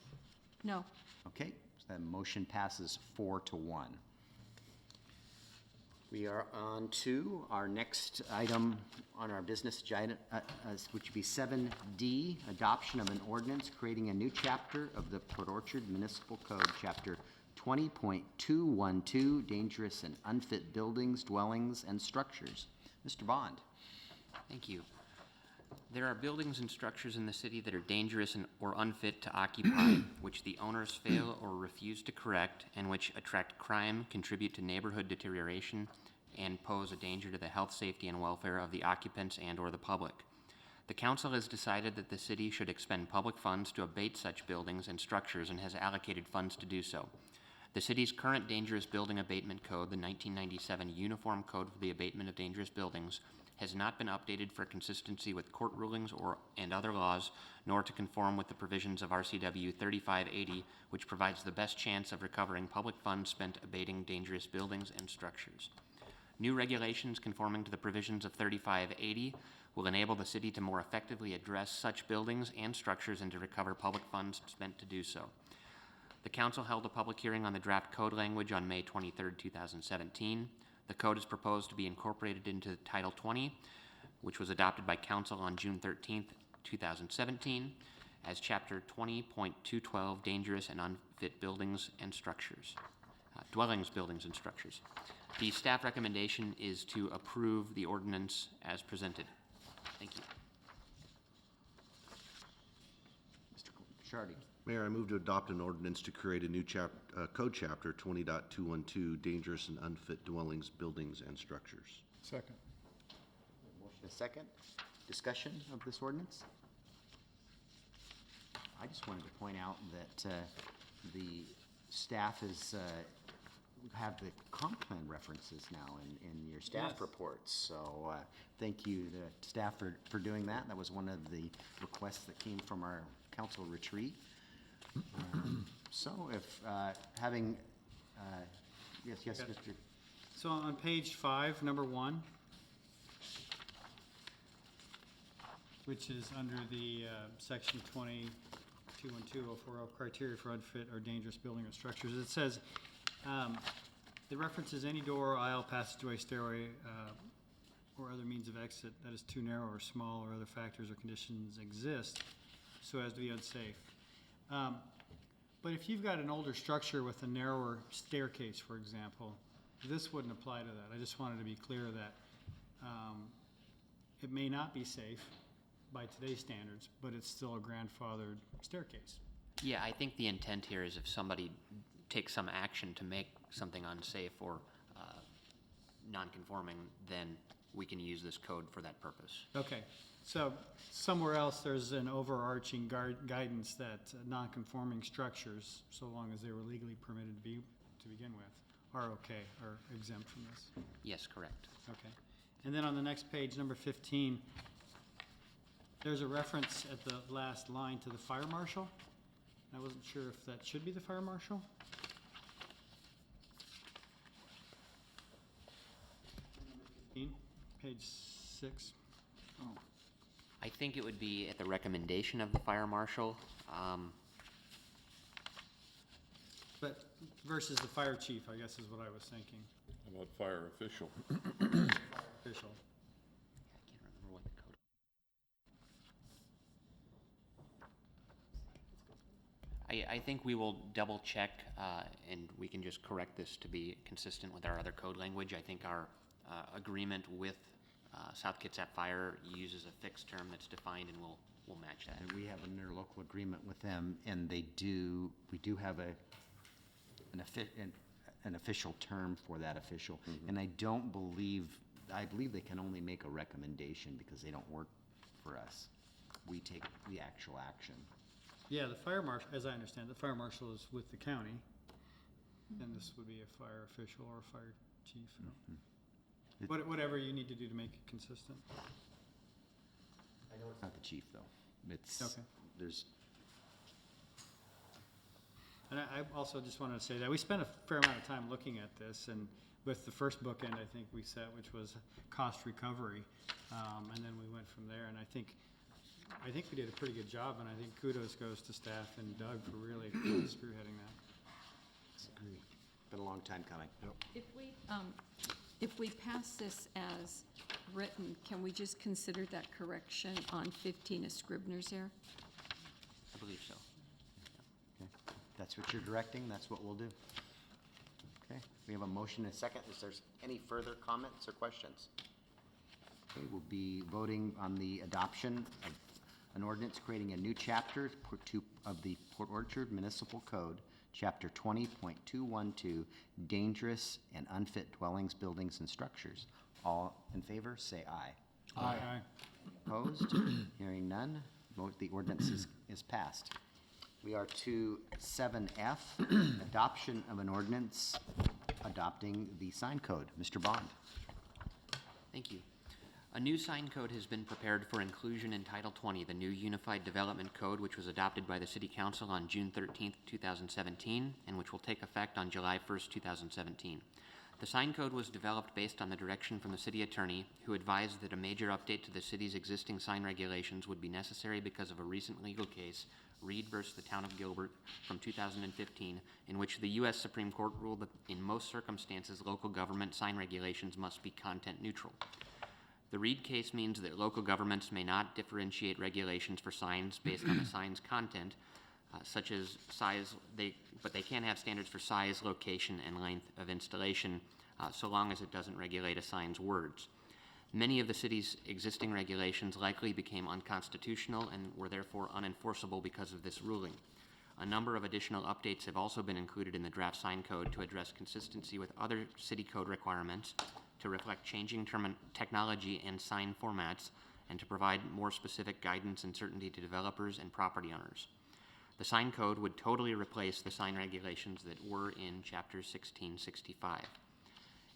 No. Okay, so that motion passes 4-1. We are on to our next item on our business agenda, which would be 7D, adoption of an ordinance creating a new chapter of the Port Orchard Municipal Code, Chapter 20.212, dangerous and unfit buildings, dwellings, and structures. Mr. Bond. Thank you. There are buildings and structures in the city that are dangerous or unfit to occupy, which the owners fail or refuse to correct, and which attract crime, contribute to neighborhood deterioration, and pose a danger to the health, safety, and welfare of the occupants and/or the public. The council has decided that the city should expend public funds to abate such buildings and structures and has allocated funds to do so. The city's current dangerous building abatement code, the 1997 Uniform Code for the Abatement of Dangerous Buildings, has not been updated for consistency with court rulings and other laws, nor to conform with the provisions of RCW 3580, which provides the best chance of recovering public funds spent abating dangerous buildings and structures. New regulations conforming to the provisions of 3580 will enable the city to more effectively address such buildings and structures and to recover public funds spent to do so. The council held a public hearing on the draft code language on May 23, 2017. The code is proposed to be incorporated into Title 20, which was adopted by council on June 13, 2017, as Chapter 20.212, Dangerous and Unfit Buildings and Structures, Dwellings, Buildings, and Structures. The staff recommendation is to approve the ordinance as presented. Thank you. Mr. Shardy. Mayor, I move to adopt an ordinance to create a new code chapter 20.212, dangerous and unfit dwellings, buildings, and structures. Second. Motion is second. Discussion of this ordinance? I just wanted to point out that the staff is, have the comp plan references now in your staff Yes. reports. So thank you to staff for doing that. That was one of the requests that came from our council retreat. So if having, yes, Okay. Mr. So on page 5, number 1, which is under the section 20.212.040 criteria for unfit or dangerous building or structures, it says, it references any door, aisle, passageway, stairway, or other means of exit that is too narrow or small or other factors or conditions exist so as to be unsafe. But if you've got an older structure with a narrower staircase, for example, this wouldn't apply to that. I just wanted to be clear that it may not be safe by today's standards, but it's still a grandfathered staircase. Yeah, I think the intent here is if somebody takes some action to make something unsafe or non-conforming, then we can use this code for that purpose. Okay, so somewhere else, there's an overarching guidance that non-conforming structures, so long as they were legally permitted to begin with, are okay, are exempt from this. Yes, correct. Okay. And then on the next page, number 15, there's a reference at the last line to the fire marshal. I wasn't sure if that should be the fire marshal. Page 6. I think it would be at the recommendation of the fire marshal. But versus the fire chief, I guess is what I was thinking. How about fire official? Official. I can't remember what the code. I think we will double check, and we can just correct this to be consistent with our other code language. I think our agreement with South Kitsap Fire uses a fixed term that's defined, and we'll match that. And we have an interlocal agreement with them, and we do have an official term for that official. And I believe they can only make a recommendation because they don't work for us. We take the actual action. Yeah, the fire marshal, as I understand, the fire marshal is with the county, and this would be a fire official or a fire chief. Whatever you need to do to make it consistent. I know it's not the chief, though. It's, Okay. there's, And I also just wanted to say that we spent a fair amount of time looking at this, and with the first bookend, I think we set, which was cost recovery, and then we went from there, and I think we did a pretty good job, and I think kudos goes to staff and Doug for really spearheading that. agree. Been a long time coming. If we pass this as written, can we just consider that correction on 15 as Scribner's error? I believe so. Okay. That's what you're directing, that's what we'll do. Okay, we have a motion and a second. Is there any further comments or questions? Okay, we'll be voting on the adoption of an ordinance creating a new chapter of the Port Orchard Municipal Code, Chapter 20.212, Dangerous and Unfit Dwellings, Buildings, and Structures. All in favor, say aye. Aye. Opposed? Hearing none, the ordinance is passed. We are to 7F, adoption of an ordinance adopting the sign code. Mr. Bond. Thank you. A new sign code has been prepared for inclusion in Title 20, the new Unified Development Code, which was adopted by the City Council on June 13, 2017, and which will take effect on July 1, 2017. The sign code was developed based on the direction from the city attorney, who advised that a major update to the city's existing sign regulations would be necessary because of a recent legal case, Reed versus the Town of Gilbert, from 2015, in which the U.S. Supreme Court ruled that in most circumstances, local government sign regulations must be content neutral. The Reed case means that local governments may not differentiate regulations for signs based on the sign's content, such as size, but they can have standards for size, location, and length of installation, so long as it doesn't regulate a sign's words. Many of the city's existing regulations likely became unconstitutional and were therefore unenforceable because of this ruling. A number of additional updates have also been included in the draft sign code to address consistency with other city code requirements, to reflect changing technology and sign formats, and to provide more specific guidance and certainty to developers and property owners. The sign code would totally replace the sign regulations that were in Chapter 1665.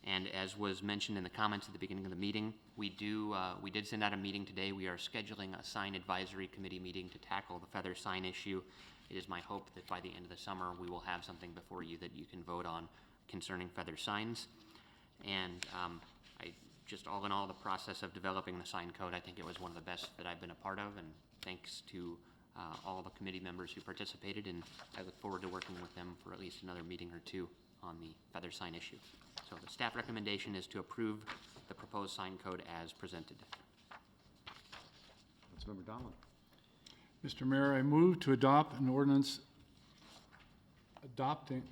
And as was mentioned in the comments at the beginning of the meeting, we did send out a meeting today. We are scheduling a sign advisory committee meeting to tackle the feather sign issue. It is my hope that by the end of the summer, we will have something before you that you can vote on concerning feather signs. And all in all, the process of developing the sign code, I think it was one of the best that I've been a part of, and thanks to all the committee members who participated, and I look forward to working with them for at least another meeting or two on the feather sign issue. So the staff recommendation is to approve the proposed sign code as presented. Councilmember Donlin. Mr. Mayor, I move to adopt an ordinance adopting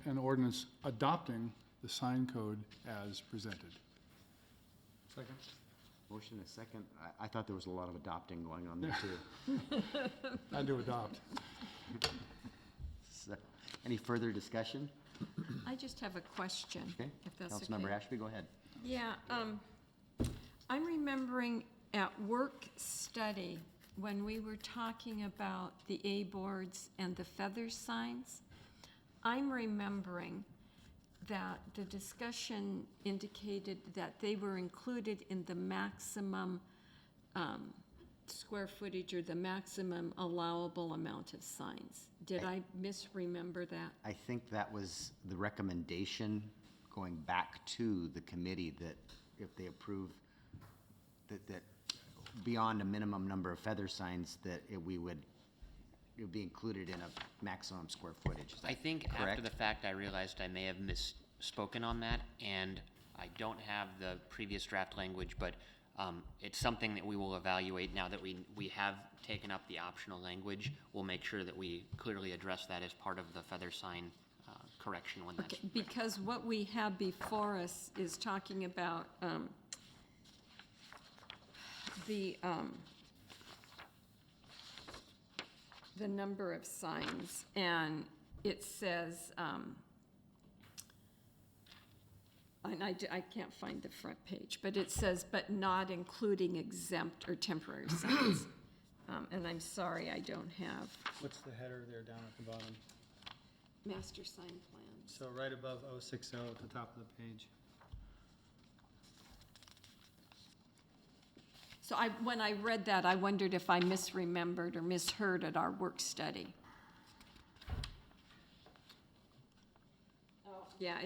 the sign code as presented. Second. Motion and a second. I thought there was a lot of adopting going on there, too. I do adopt. So, any further discussion? I just have a question, Okay. if that's okay. Councilmember Ashby, go ahead. Yeah, I'm remembering at work study, when we were talking about the A boards and the feather signs, I'm remembering that the discussion indicated that they were included in the maximum square footage or the maximum allowable amount of signs. Did I misremember that? I think that was the recommendation going back to the committee, that if they approve that beyond a minimum number of feather signs, that it would be included in a maximum square footage. Is that I think correct? after the fact, I realized I may have misspoken on that, and I don't have the previous draft language, but it's something that we will evaluate now that we have taken up the optional language. We'll make sure that we clearly address that as part of the feather sign correction when that's. Okay, because what we have before us is talking about the number of signs, and it says, and I can't find the front page, but it says, but not including exempt or temporary signs. And I'm sorry, I don't have What's the header there down at the bottom? master sign plans. So right above 060 at the top of the page. So when I read that, I wondered if I misremembered or misheard at our work study. Yeah,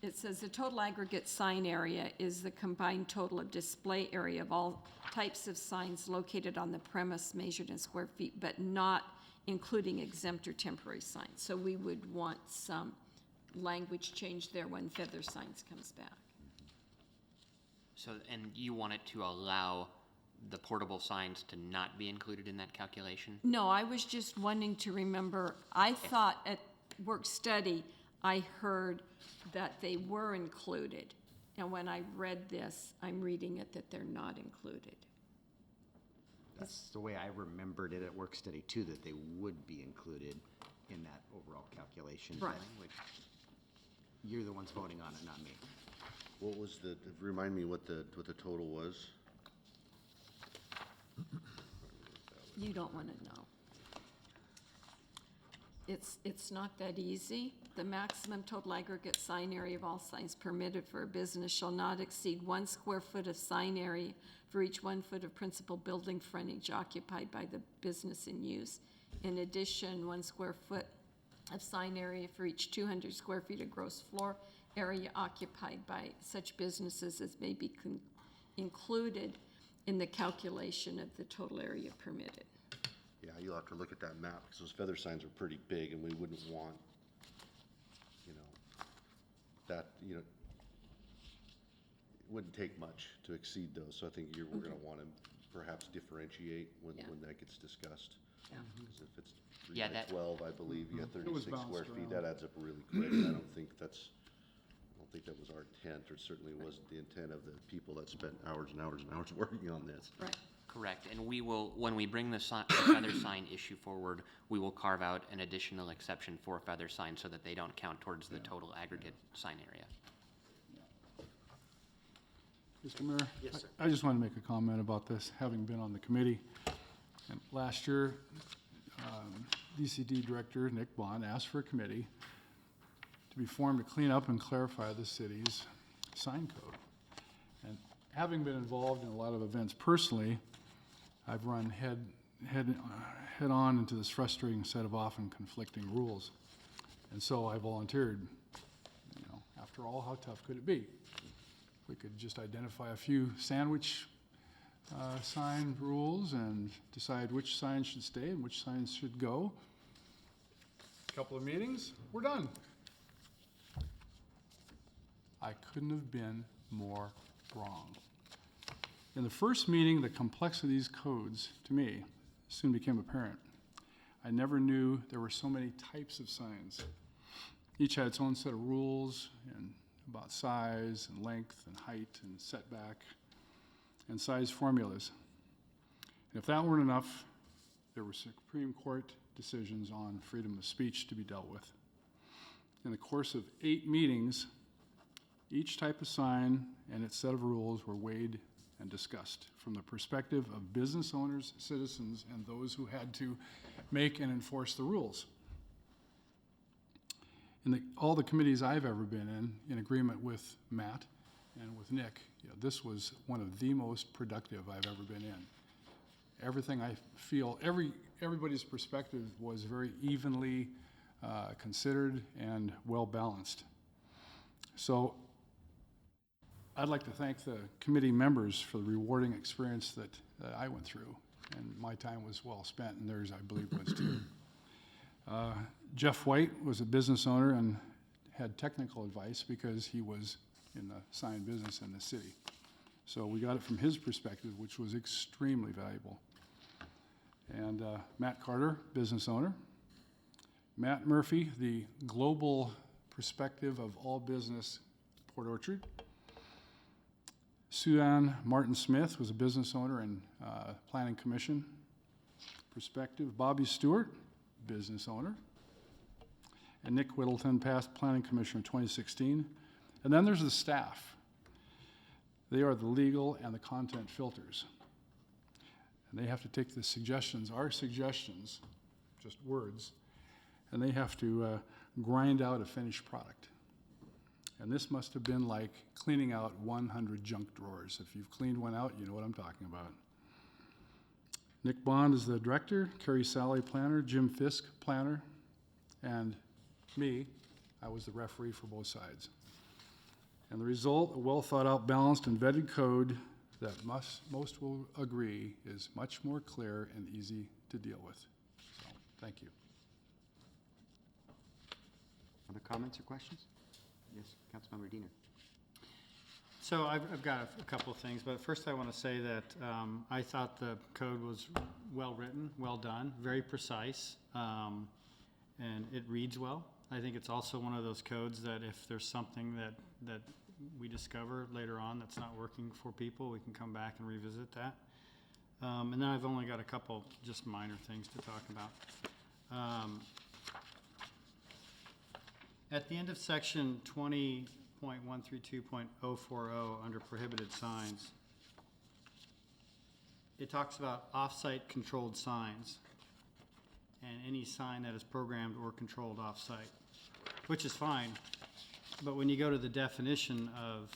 it says the total aggregate sign area is the combined total of display area of all types of signs located on the premise measured in square feet, but not including exempt or temporary signs. So we would want some language change there when feather signs comes back. So, and you want it to allow the portable signs to not be included in that calculation? No, I was just wanting to remember, I thought at work study, I heard that they were included. And when I read this, I'm reading it that they're not included. That's the way I remembered it at work study too, that they would be included in that overall calculation. Right. Which you're the ones voting on it, not me. What was remind me what the total was? You don't want to know. it's not that easy. The maximum total aggregate sign area of all signs permitted for a business shall not exceed 1 square foot of sign area for each 1 foot of principal building frontage occupied by the business in use. In addition, 1 square foot of sign area for each 200 square feet of gross floor area occupied by such businesses as may be included in the calculation of the total area permitted. Yeah, you'll have to look at that map, because those feather signs are pretty big, and we wouldn't want, that, it wouldn't take much to exceed those, so I think we're gonna wanna perhaps differentiate when that gets discussed. Yeah. Because if it's Yeah, 3 by that- 12, I believe, you got It was 36 square bounced feet, around. that adds up really quick. I don't think that was our intent, or certainly wasn't the intent of the people that spent hours and hours and hours working on this. Right. Correct, and we will, when we bring the feather sign issue forward, we will carve out an additional exception for feather signs so that they don't count towards the total aggregate sign area. Mr. Mayor? Yes, sir. I just want to make a comment about this, having been on the committee. And last year, DCD Director Nick Bond asked for a committee to be formed to clean up and clarify the city's sign code. And having been involved in a lot of events personally, I've run head on into this frustrating set of often conflicting rules. And so I volunteered, after all, how tough could it be? We could just identify a few sandwich sign rules and decide which signs should stay and which signs should go. A couple of meetings, we're done. I couldn't have been more wrong. In the first meeting, the complexity of these codes, to me, soon became apparent. I never knew there were so many types of signs. Each had its own set of rules and about size and length and height and setback and size formulas. And if that weren't enough, there were Supreme Court decisions on freedom of speech to be dealt with. In the course of 8 meetings, each type of sign and its set of rules were weighed and discussed from the perspective of business owners, citizens, and those who had to make and enforce the rules. In all the committees I've ever been in agreement with Matt and with Nick, this was one of the most productive I've ever been in. Everything I feel, everybody's perspective was very evenly considered and well-balanced. So I'd like to thank the committee members for the rewarding experience that I went through, and my time was well spent, and theirs, I believe, was too. Jeff White was a business owner and had technical advice because he was in the sign business in the city. So we got it from his perspective, which was extremely valuable. And Matt Carter, business owner. Matt Murphy, the global perspective of all business, Port Orchard. Sue-Ann Martin-Smith was a business owner and Planning Commission perspective. Bobby Stewart, business owner. And Nick Whittleton, past Planning Commissioner in 2016. And then there's the staff. They are the legal and the content filters. And they have to take the suggestions, our suggestions, just words, and they have to grind out a finished product. And this must have been like cleaning out 100 junk drawers. If you've cleaned one out, you know what I'm talking about. Nick Bond is the director, Carrie Sally planner, Jim Fisk planner, and me, I was the referee for both sides. And the result, a well-thought-out, balanced, and vetted code that most will agree is much more clear and easy to deal with. So, thank you. Other comments or questions? Yes, Councilmember Diener. So I've got a couple of things, but first I want to say that I thought the code was well-written, well done, very precise, and it reads well. I think it's also one of those codes that if there's something that we discover later on that's not working for people, we can come back and revisit that. And then I've only got a couple just minor things to talk about. At the end of section 20.132.040 under prohibited signs, it talks about off-site controlled signs. and any sign that is programmed or controlled off-site, which is fine. But when you go to the definition of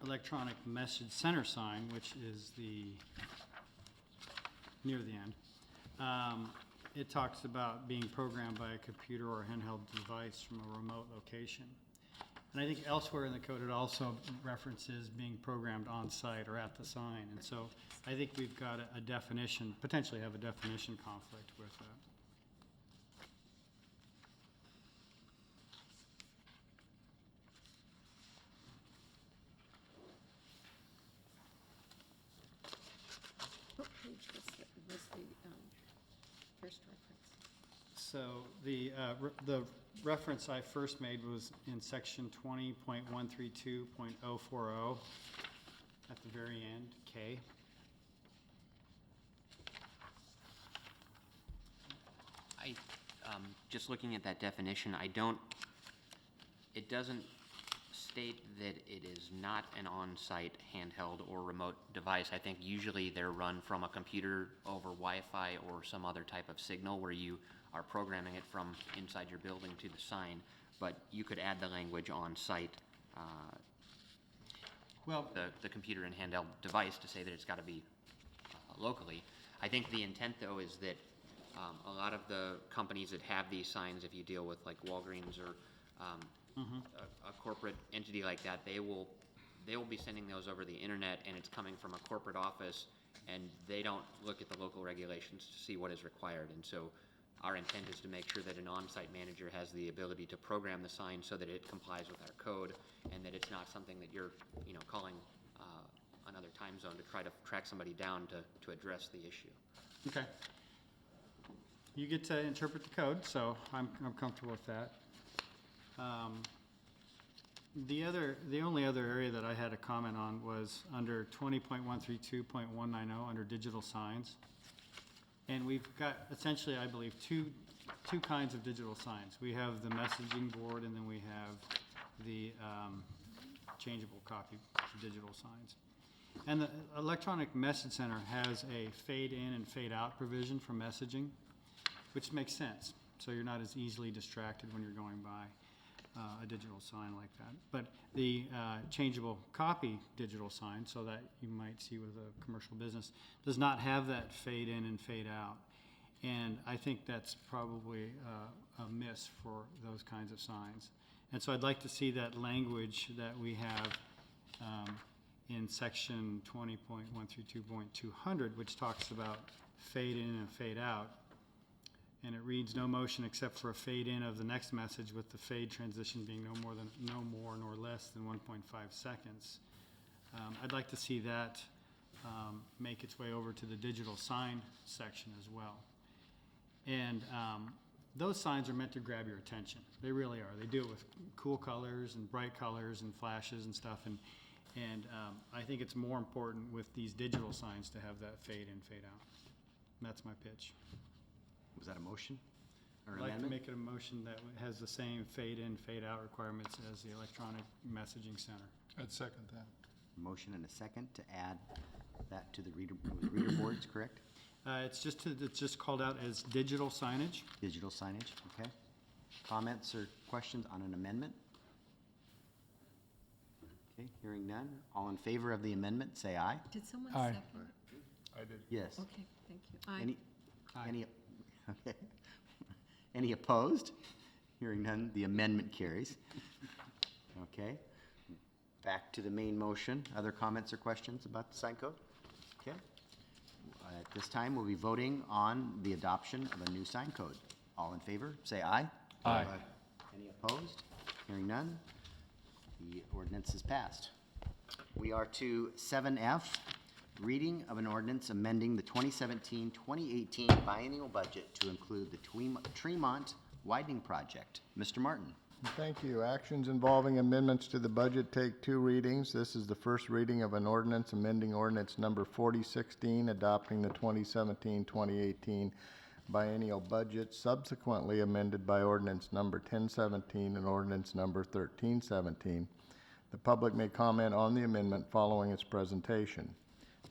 electronic message center sign, which is near the end, it talks about being programmed by a computer or handheld device from a remote location. And I think elsewhere in the code, it also references being programmed on-site or at the sign. And so I think we've got a definition, potentially have a definition conflict with that. What page was the first reference? So the reference I first made was in section 20.132.040 at the very end, K. Just looking at that definition, it doesn't state that it is not an on-site handheld or remote device. I think usually they're run from a computer over Wi-Fi or some other type of signal where you are programming it from inside your building to the sign, but you could add the language on-site, Well, the computer and handheld device to say that it's got to be locally. I think the intent, though, is that a lot of the companies that have these signs, if you deal with like Walgreens or a corporate entity like that, they will be sending those over the internet, and it's coming from a corporate office, and they don't look at the local regulations to see what is required. And so our intent is to make sure that an on-site manager has the ability to program the sign so that it complies with our code, and that it's not something that you're, calling another time zone to try to track somebody down to address the issue. okay. You get to interpret the code, so I'm comfortable with that. The only other area that I had a comment on was under 20.132.190 under digital signs. And we've got essentially, I believe, two kinds of digital signs. We have the messaging board, and then we have the changeable copy digital signs. And the electronic message center has a fade in and fade out provision for messaging, which makes sense. So you're not as easily distracted when you're going by a digital sign like that. But the changeable copy digital sign, so that you might see with a commercial business, does not have that fade in and fade out. And I think that's probably a miss for those kinds of signs. And so I'd like to see that language that we have in section 20.132.200, which talks about fade in and fade out. And it reads, no motion except for a fade in of the next message, with the fade transition being no more nor less than 1.5 seconds. I'd like to see that make its way over to the digital sign section as well. And those signs are meant to grab your attention. They really are. They do it with cool colors and bright colors and flashes and stuff. And I think it's more important with these digital signs to have that fade in, fade out. And that's my pitch. Was that a motion or I'd like to amendment? make it a motion that has the same fade in, fade out requirements as the electronic messaging center. I'd second that. Motion and a second to add that to the reader boards, correct? It's just called out as digital signage. Digital signage, okay. Comments or questions on an amendment? Okay, hearing none. All in favor of the amendment, say aye. Did someone Aye. second? I did. Yes. Okay, thank you. Aye. Any, okay. Any opposed? Hearing none, the amendment carries. Okay. Back to the main motion. Other comments or questions about the sign code? Okay. At this time, we'll be voting on the adoption of a new sign code. All in favor, say aye. Aye. Any opposed? Hearing none, the ordinance is passed. We are to 7F, reading of an ordinance amending the 2017-2018 biennial budget to include the Tremont widening project. Mr. Martin. Thank you. Actions involving amendments to the budget take two readings. This is the first reading of an ordinance amending ordinance number 4016, adopting the 2017-2018 biennial budget, subsequently amended by ordinance number 1017 and ordinance number 1317. The public may comment on the amendment following its presentation.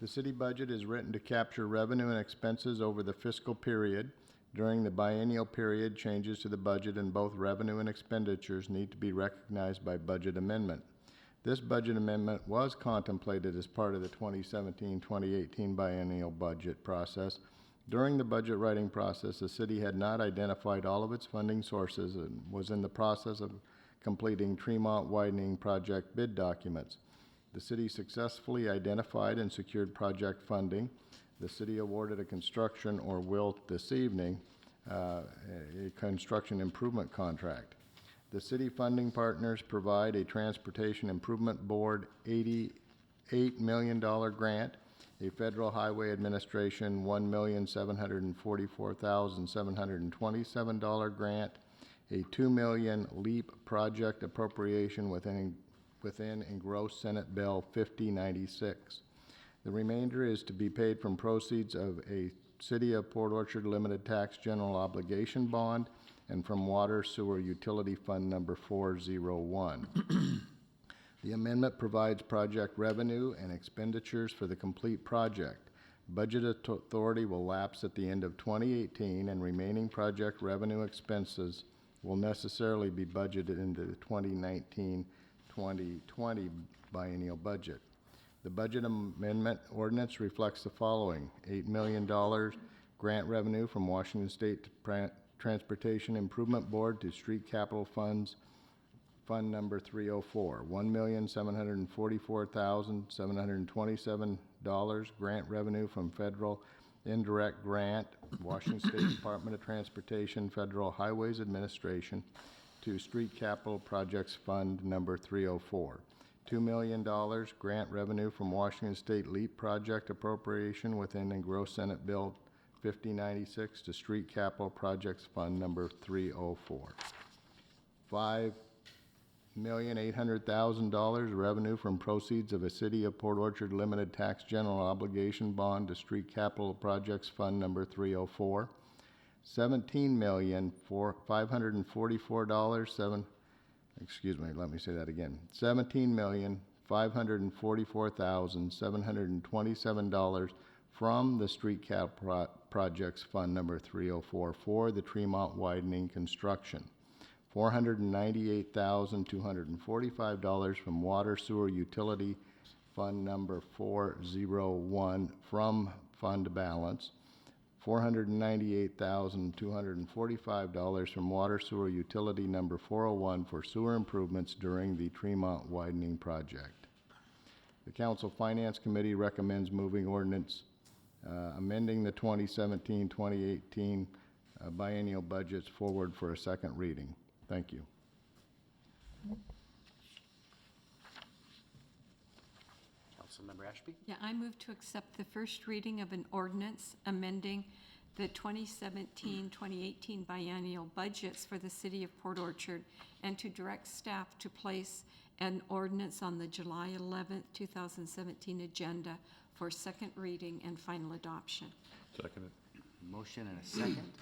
The city budget is written to capture revenue and expenses over the fiscal period. During the biennial period, changes to the budget in both revenue and expenditures need to be recognized by budget amendment. This budget amendment was contemplated as part of the 2017-2018 biennial budget process. During the budget writing process, the city had not identified all of its funding sources and was in the process of completing Tremont widening project bid documents. The city successfully identified and secured project funding. The city awarded a construction, or will this evening, a construction improvement contract. The city funding partners provide a Transportation Improvement Board $88 million grant, a Federal Highway Administration $1,744,727 grant, a $2 million LEAP project appropriation within engrossed Senate Bill 5096. The remainder is to be paid from proceeds of a City of Port Orchard Limited Tax General Obligation Bond and from Water Sewer Utility Fund number 401. The amendment provides project revenue and expenditures for the complete project. Budget authority will lapse at the end of 2018, and remaining project revenue expenses will necessarily be budgeted into the 2019-2020 biennial budget. The budget amendment ordinance reflects the following: $8 million grant revenue from Washington State Transportation Improvement Board to Street Capital Funds, Fund number 304, $1,744,727 grant revenue from Federal Indirect Grant, Washington State Department of Transportation, Federal Highways Administration, to Street Capital Projects Fund number 304. $2 million grant revenue from Washington State LEAP project appropriation within engrossed Senate Bill 5096 to Street Capital Projects Fund number 304. $5,800,000 revenue from proceeds of a City of Port Orchard Limited Tax General Obligation Bond to Street Capital Projects Fund number 304. $17,544,727 from the Street Cap Projects Fund number 304 for the Tremont widening construction. $498,245 from Water Sewer Utility Fund number 401 from fund balance. $498,245 from Water Sewer Utility number 401 for sewer improvements during the Tremont widening project. The Council Finance Committee recommends moving ordinance amending the 2017-2018 biennial budgets forward for a second reading. Thank you. Councilmember Ashby? Yeah, I move to accept the first reading of an ordinance amending the 2017-2018 biennial budgets for the City of Port Orchard, and to direct staff to place an ordinance on the July 11th, 2017 agenda for second reading and final adoption. Second it. Motion and a second.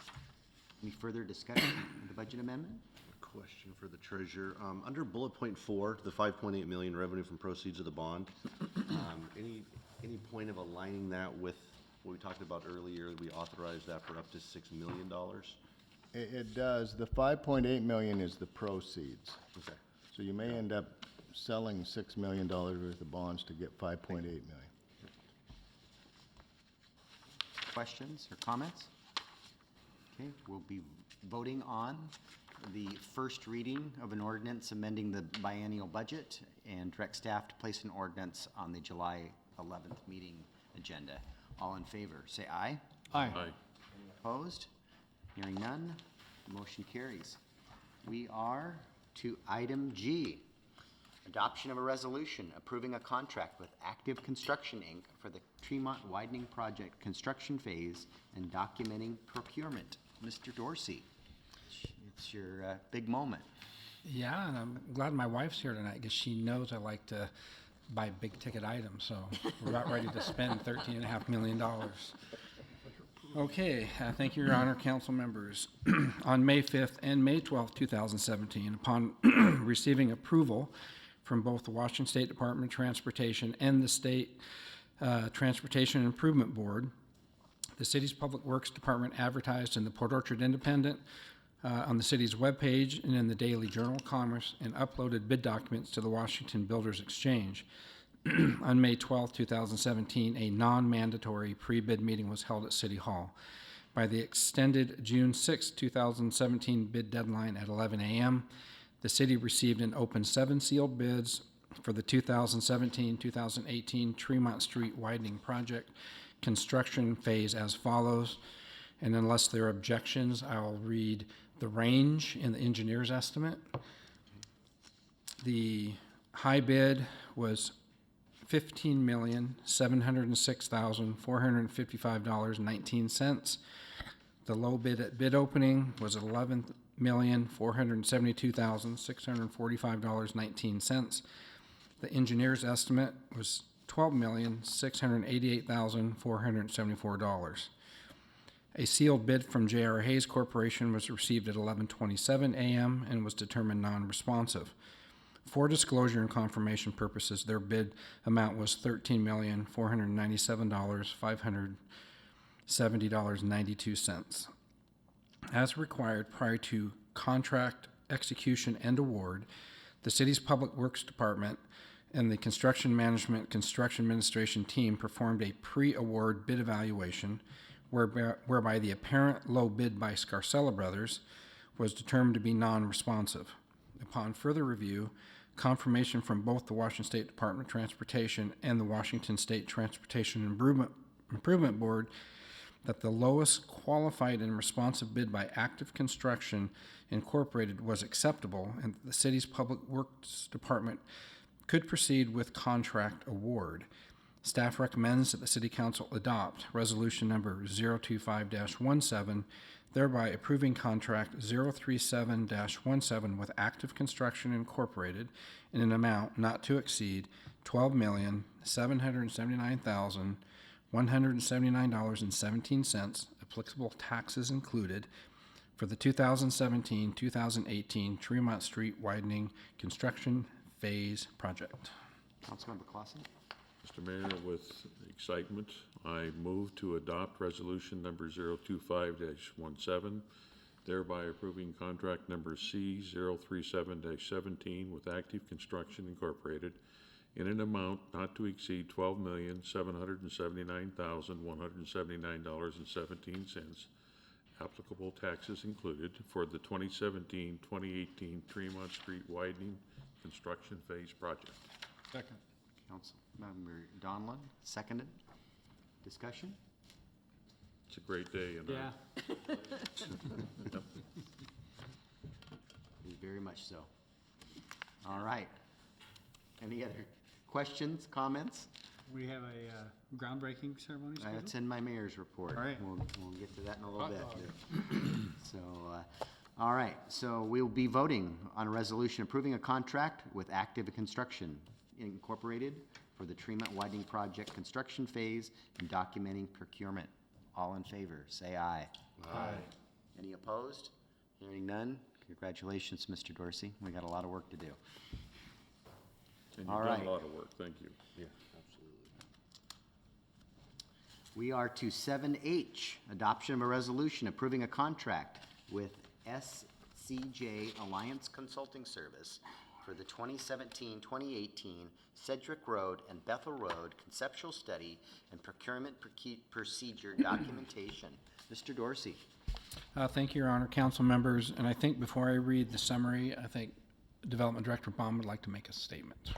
Any further discussion of the budget amendment? Question for the treasurer. Under bullet point 4, the 5.8 million revenue from proceeds of the bond, any point of aligning that with what we talked about earlier? We authorized that for up to $6 million. It does. The 5.8 million is the proceeds. Okay. So you may end up selling $6 million worth of bonds to get 5.8 million. Questions or comments? Okay, we'll be voting on the first reading of an ordinance amending the biennial budget and direct staff to place an ordinance on the July 11th meeting agenda. All in favor, say aye. Aye. Aye. Any opposed? Hearing none, motion carries. We are to item G, adoption of a resolution approving a contract with Active Construction, Inc. for the Tremont Widening Project construction phase and documenting procurement. Mr. Dorsey, it's your big moment. Yeah, and I'm glad my wife's here tonight because she knows I like to buy big ticket items, so we're about ready to spend $13.5 million. Okay, thank you, Your Honor, council members. On May 5th and May 12th, 2017, upon receiving approval from both the Washington State Department of Transportation and the state Transportation Improvement Board. The city's Public Works Department advertised in the Port Orchard Independent, on the city's webpage and in the Daily Journal of Commerce, and uploaded bid documents to the Washington Builders Exchange. On May 12, 2017, a non-mandatory pre-bid meeting was held at City Hall. By the extended June 6, 2017 bid deadline at 11 a.m., the city received and opened 7 sealed bids for the 2017-2018 Tremont Street widening project construction phase as follows. And unless there are objections, I'll read the range in the engineer's estimate. The high bid was $15,706,455.19. The low bid at bid opening was $11,472,645.19. The engineer's estimate was $12,688,474. A sealed bid from J.R. Hayes Corporation was received at 11:27 a.m. and was determined non-responsive. For disclosure and confirmation purposes, their bid amount was $13,497,570.92. As required prior to contract execution and award, the city's Public Works Department and the Construction Management Construction Administration team performed a pre-award bid evaluation whereby the apparent low bid by Scarcella Brothers was determined to be non-responsive. Upon further review, confirmation from both the Washington State Department of Transportation and the Washington State Transportation Improvement Board that the lowest qualified and responsive bid by Active Construction Incorporated was acceptable, and the city's Public Works Department could proceed with contract award. Staff recommends that the City Council adopt Resolution Number 025-17, thereby approving Contract 037-17 with Active Construction Incorporated in an amount not to exceed $12,779,179.17, applicable taxes included, for the 2017-2018 Tremont Street widening construction phase project. Councilmember Clausen? Mr. Mayor, with excitement, I move to adopt resolution number 025-17, thereby approving contract number C037-17 with Active Construction Incorporated in an amount not to exceed $12,779,179.17, applicable taxes included, for the 2017-2018 Tremont Street widening construction phase project. Second. Councilmember Donlin, seconded. Discussion? It's a great day. And Yeah. Very much so. All right. Any other questions, comments? We have a groundbreaking ceremony scheduled? That's in my mayor's report. All right. We'll get to that in a little bit. So, all right, so we'll be voting on a resolution approving a contract with Active Construction Incorporated for the Tremont Widening Project construction phase and documenting procurement. All in favor, say aye. Aye. Any opposed? Hearing none. Congratulations, Mr. Dorsey. We got a lot of work to do. And All you've done right. a lot of work. Thank you. Yeah, absolutely. We are to 7H, adoption of a resolution approving a contract with SCJ Alliance Consulting Service for the 2017-2018 Cedric Road and Bethel Road conceptual study and procurement procedure documentation. Mr. Dorsey. Thank you, Your Honor, council members, and I think before I read the summary, I think Development Director Baum would like to make a statement.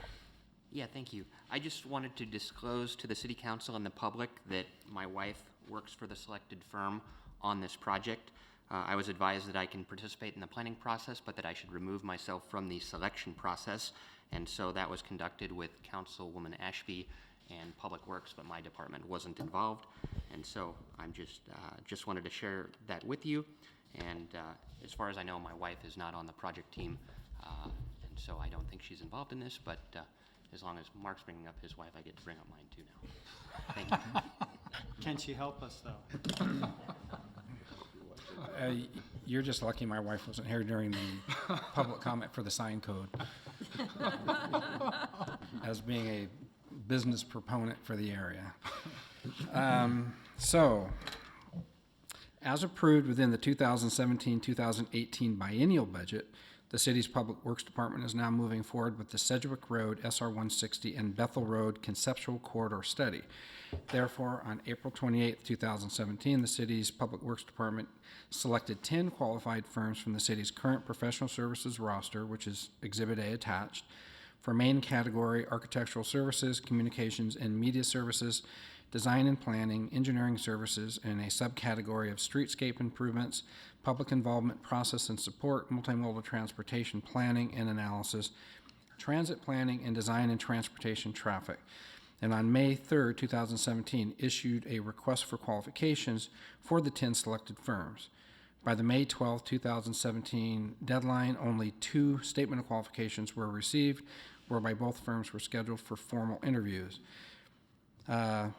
Yeah, thank you. I just wanted to disclose to the City Council and the public that my wife works for the selected firm on this project. I was advised that I can participate in the planning process, but that I should remove myself from the selection process. And so that was conducted with Councilwoman Ashby and Public Works, but my department wasn't involved. And so I'm just wanted to share that with you. And as far as I know, my wife is not on the project team, and so I don't think she's involved in this, but as long as Mark's bringing up his wife, I get to bring up mine too now. Thank you. Can she help us, though? You're just lucky my wife wasn't here during the public comment for the sign code. As being a business proponent for the area. So, as approved within the 2017-2018 biennial budget, the city's Public Works Department is now moving forward with the Sedgwick Road SR 160 and Bethel Road Conceptual Corridor Study. Therefore, on April 28, 2017, the city's Public Works Department selected 10 qualified firms from the city's current professional services roster, which is Exhibit A attached, for main category architectural services, communications and media services, design and planning, engineering services, and a subcategory of streetscape improvements, public involvement process and support, multimodal transportation planning and analysis, transit planning, and design and transportation traffic. And on May 3rd, 2017, issued a request for qualifications for the 10 selected firms. By the May 12, 2017 deadline, only 2 statement of qualifications were received, whereby both firms were scheduled for formal interviews. On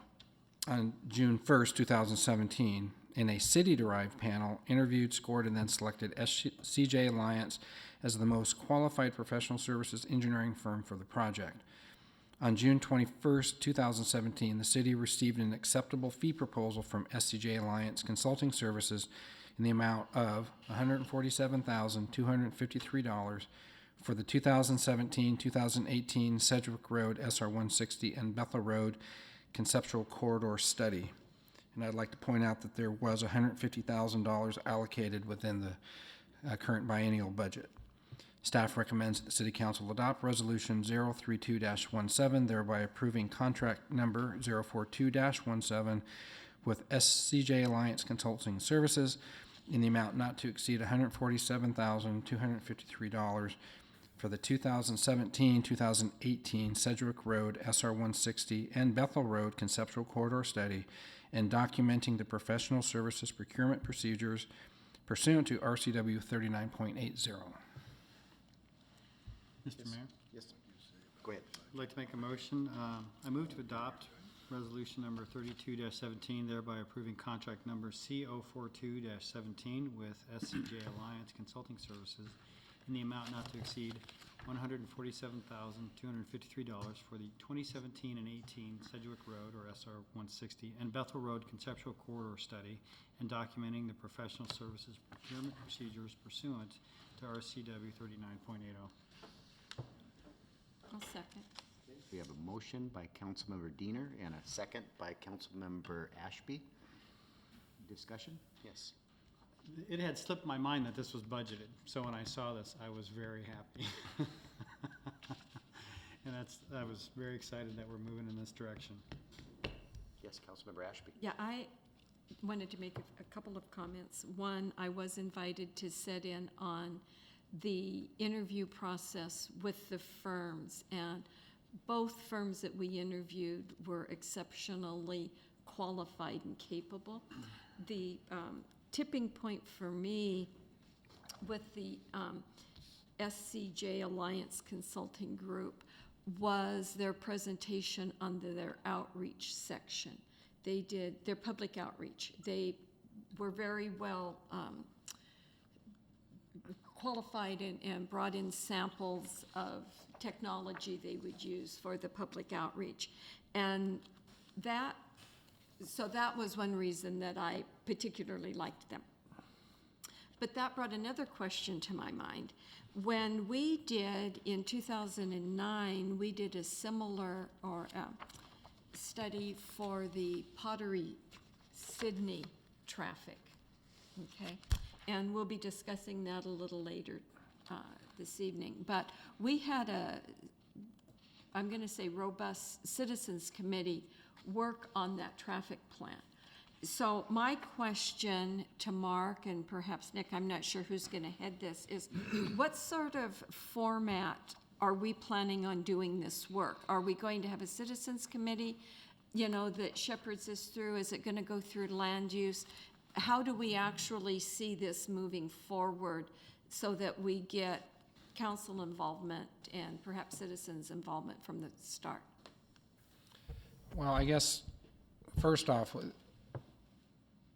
June 1st, 2017, in a city-derived panel, interviewed, scored, and then selected CJ Alliance as the most qualified professional services engineering firm for the project. On June 21st, 2017, the city received an acceptable fee proposal from SCJ Alliance Consulting Services in the amount of $147,253 for the 2017-2018 Sedgwick Road SR 160 and Bethel Road Conceptual Corridor Study. And I'd like to point out that there was $150,000 allocated within the current biennial budget. Staff recommends that the City Council adopt Resolution 032-17, thereby approving contract number 042-17 with SCJ Alliance Consulting Services in the amount not to exceed $147,253 for the 2017-2018 Sedgwick Road SR 160 and Bethel Road Conceptual Corridor Study, and documenting the professional services procurement procedures pursuant to RCW 39.80. Mr. Mayor, Yes. Go ahead. I'd like to make a motion. I move to adopt resolution number 32-17, thereby approving contract number C042-17 with SCJ Alliance Consulting Services in the amount not to exceed $147,253 for the 2017 and 18 Sedgwick Road, or SR 160, and Bethel Road Conceptual Corridor Study, and documenting the professional services procurement procedures pursuant to RCW 39.80. I'll second. We have a motion by Councilmember Diener and a second by Councilmember Ashby. Discussion? Yes. It had slipped my mind that this was budgeted, so when I saw this, I was very happy. And I was very excited that we're moving in this direction. Yes, Councilmember Ashby. Yeah, I wanted to make a couple of comments. One, I was invited to sit in on the interview process with the firms, and both firms that we interviewed were exceptionally qualified and capable. The tipping point for me with the SCJ Alliance Consulting Group was their presentation under their outreach section. They did their public outreach. They were very well qualified and brought in samples of technology they would use for the public outreach. And so that was one reason that I particularly liked them. But that brought another question to my mind. When we did, in 2009, we did a similar study for the Pottery Sydney traffic, okay? And we'll be discussing that a little later this evening. But we had I'm gonna say robust citizens committee work on that traffic plan. So my question to Mark and perhaps Nick, I'm not sure who's gonna head this, is what sort of format are we planning on doing this work? Are we going to have a citizens committee, that shepherds this through? Is it gonna go through land use? How do we actually see this moving forward so that we get council involvement and perhaps citizens involvement from the start? Well, I guess, first off,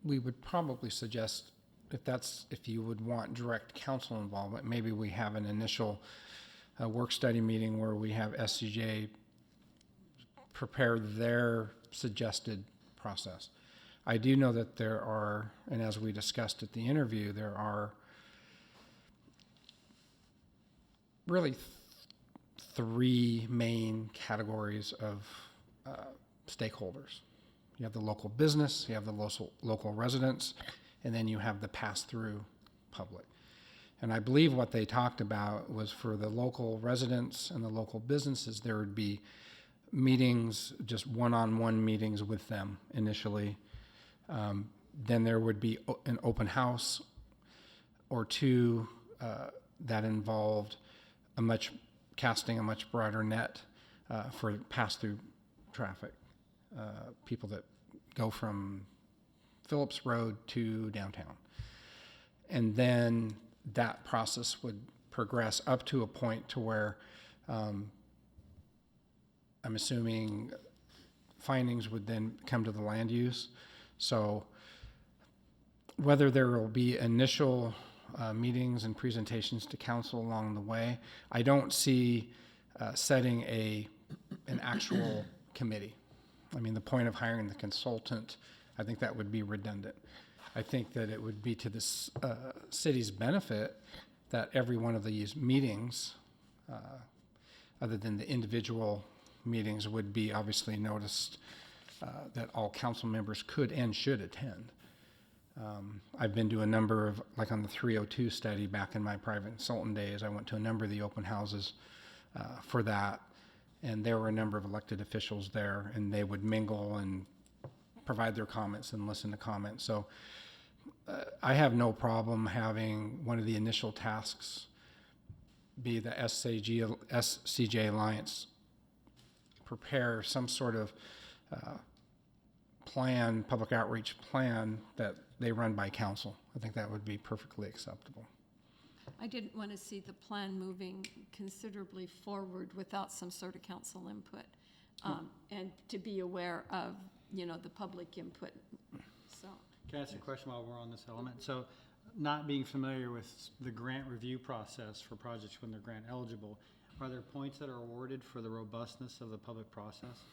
we would probably suggest, if you would want direct council involvement, maybe we have an initial work study meeting where we have SCJ prepare their suggested process. I do know that there are, and as we discussed at the interview, there are really three main categories of stakeholders. You have the local business, you have the local residents, and then you have the pass-through public. And I believe what they talked about was for the local residents and the local businesses, there would be meetings, just one-on-one meetings with them initially. Then there would be an open house or two that involved casting a much broader net for pass-through traffic, people that go from Phillips Road to downtown. And then that process would progress up to a point to where I'm assuming findings would then come to the land use. So whether there will be initial meetings and presentations to council along the way, I don't see setting an actual committee. I mean, the point of hiring the consultant, I think that would be redundant. I think that it would be to the city's benefit that every one of these meetings, other than the individual meetings, would be obviously noticed that all council members could and should attend. I've been to a number of, like on the 302 study back in my private consultant days, I went to a number of the open houses for that, and there were a number of elected officials there, and they would mingle and provide their comments and listen to comments. So I have no problem having one of the initial tasks be the SCJ Alliance prepare some sort of plan, public outreach plan that they run by council. I think that would be perfectly acceptable. I didn't want to see the plan moving considerably forward without some sort of council input, and to be aware of, the public input, so. Can I ask a question while we're on this element? So, not being familiar with the grant review process for projects when they're grant eligible, are there points that are awarded for the robustness of the public process?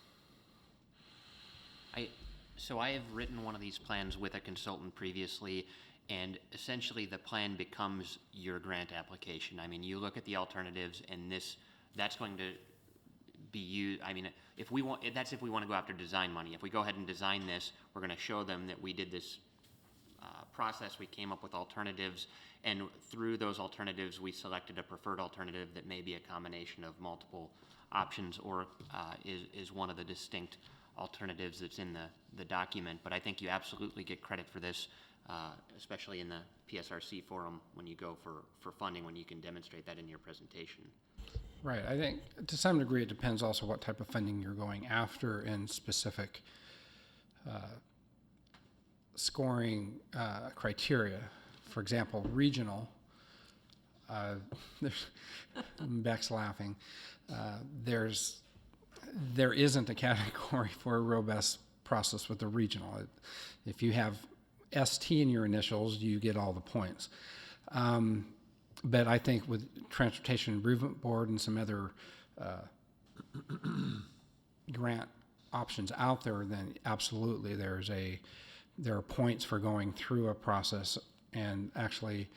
So I have written one of these plans with a consultant previously, and essentially the plan becomes your grant application. I mean, you look at the alternatives, and that's going to be used. I mean, if we want to go after design money. If we go ahead and design this, we're going to show them that we did this process. We came up with alternatives, and through those alternatives, we selected a preferred alternative that may be a combination of multiple options, or is one of the distinct alternatives that's in the document. But I think you absolutely get credit for this, especially in the PSRC forum when you go for funding, when you can demonstrate that in your presentation. Right. I think to some degree it depends also what type of funding you're going after in specific scoring criteria. For example, regional, Beck's laughing, there isn't a category for a robust process with the regional. If you have ST in your initials, you get all the points. But I think with Transportation Improvement Board and some other grant options out there, then absolutely there are points for going through a process and actually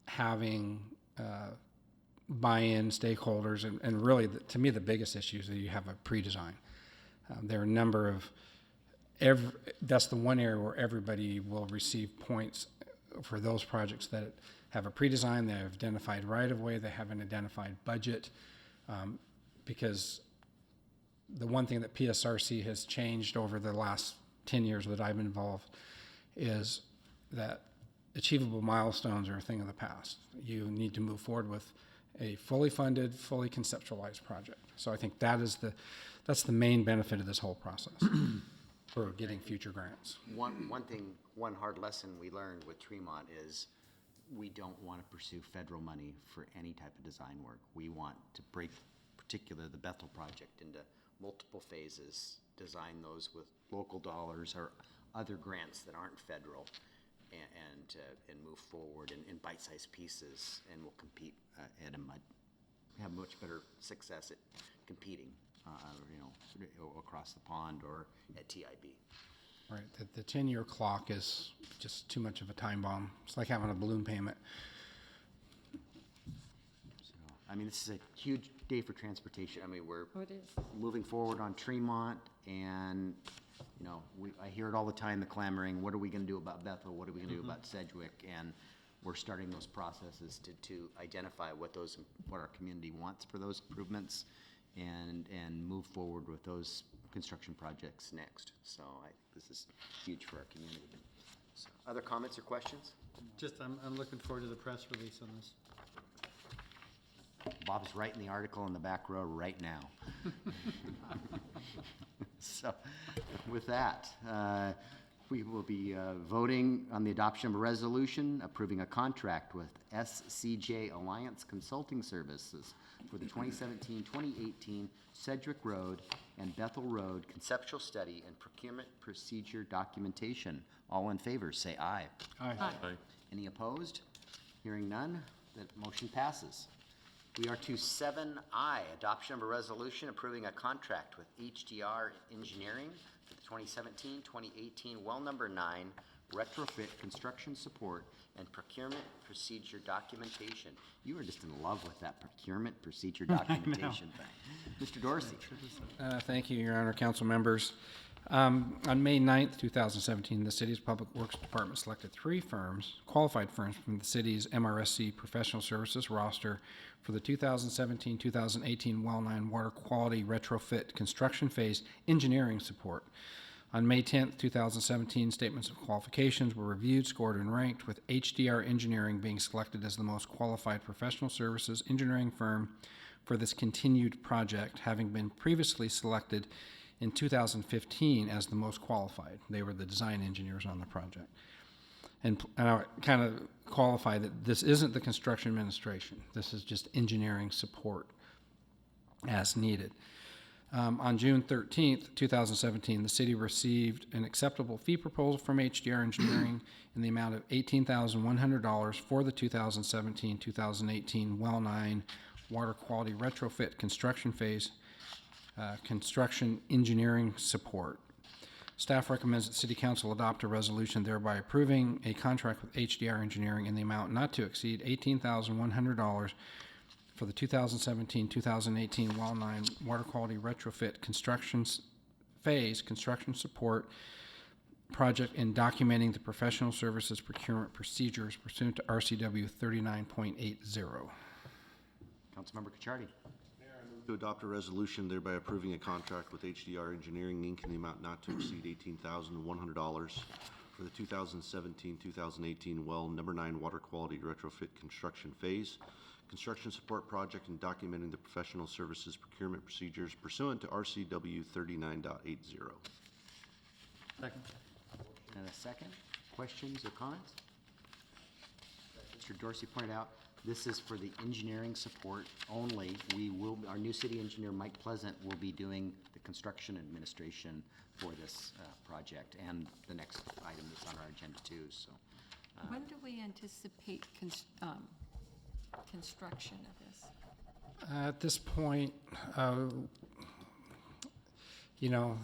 having buy-in stakeholders, and really, to me, the biggest issue is that you have a pre-design. There are a number of, that's the one area where everybody will receive points for those projects that have a pre-design, they have identified right-of-way, they have an identified budget, because the one thing that PSRC has changed over the last 10 years that I've been involved is that achievable milestones are a thing of the past. You need to move forward with a fully funded, fully conceptualized project. So I think that's the main benefit of this whole process for getting future grants. One hard lesson we learned with Tremont is we don't want to pursue federal money for any type of design work. We want to break, particularly the Bethel project, into multiple phases, design those with local dollars or other grants that aren't federal, and move forward in bite-sized pieces, and we'll compete have much better success at competing across the pond or at TIB. Right, the 10-year clock is just too much of a time bomb. It's like having a balloon payment. So, I mean, this is a huge day for transportation. I mean, we're Oh, it is. moving forward on Tremont, and, you know, I hear it all the time, the clamoring, what are we gonna do about Bethel? What are we gonna do about Sedgwick? And we're starting those processes to identify what our community wants for those improvements and move forward with those construction projects next. So I think this is huge for our community. So, other comments or questions? Just, I'm looking forward to the press release on this. Bob's writing the article in the back row right now. So, with that, we will be voting on the adoption of a resolution approving a contract with SCJ Alliance Consulting Services for the 2017-2018 Sedgwick Road and Bethel Road conceptual study and procurement procedure documentation. All in favor, say aye. Aye. Aye. Any opposed? Hearing none, that motion passes. We are to 7I, adoption of a resolution approving a contract with HDR Engineering for the 2017-2018 well number 9 retrofit construction support and procurement procedure documentation. You are just in love with that procurement procedure documentation thing. Mr. Dorsey. Thank you, Your Honor, council members. On May 9th, 2017, the city's Public Works Department selected 3 firms, qualified firms from the city's MRSC professional services roster for the 2017-2018 Well 9 water quality retrofit construction phase engineering support. On May 10th, 2017, statements of qualifications were reviewed, scored, and ranked, with HDR Engineering being selected as the most qualified professional services engineering firm for this continued project, having been previously selected in 2015 as the most qualified. They were the design engineers on the project. And I kind of qualify that this isn't the construction administration. This is just engineering support as needed. On June 13th, 2017, the city received an acceptable fee proposal from HDR Engineering in the amount of $18,100 for the 2017-2018 Well 9 water quality retrofit construction phase construction engineering support. Staff recommends that City Council adopt a resolution thereby approving a contract with HDR Engineering in the amount not to exceed $18,100 for the 2017-2018 Well 9 water quality retrofit construction phase construction support project and documenting the professional services procurement procedures pursuant to RCW 39.80. Councilmember Cacciardi. To adopt a resolution thereby approving a contract with HDR Engineering, Inc. in the amount not to exceed $18,100 for the 2017-2018 Well Number 9 Water Quality Retrofit Construction Phase, Construction Support Project, and documenting the professional services procurement procedures pursuant to RCW 39.80. Second. And a second. Questions or comments? Mr. Dorsey pointed out, this is for the engineering support only. Our new city engineer, Mike Pleasant, will be doing the construction administration for this project and the next item that's on our agenda too, so. When do we anticipate construction of this? At this point, you know,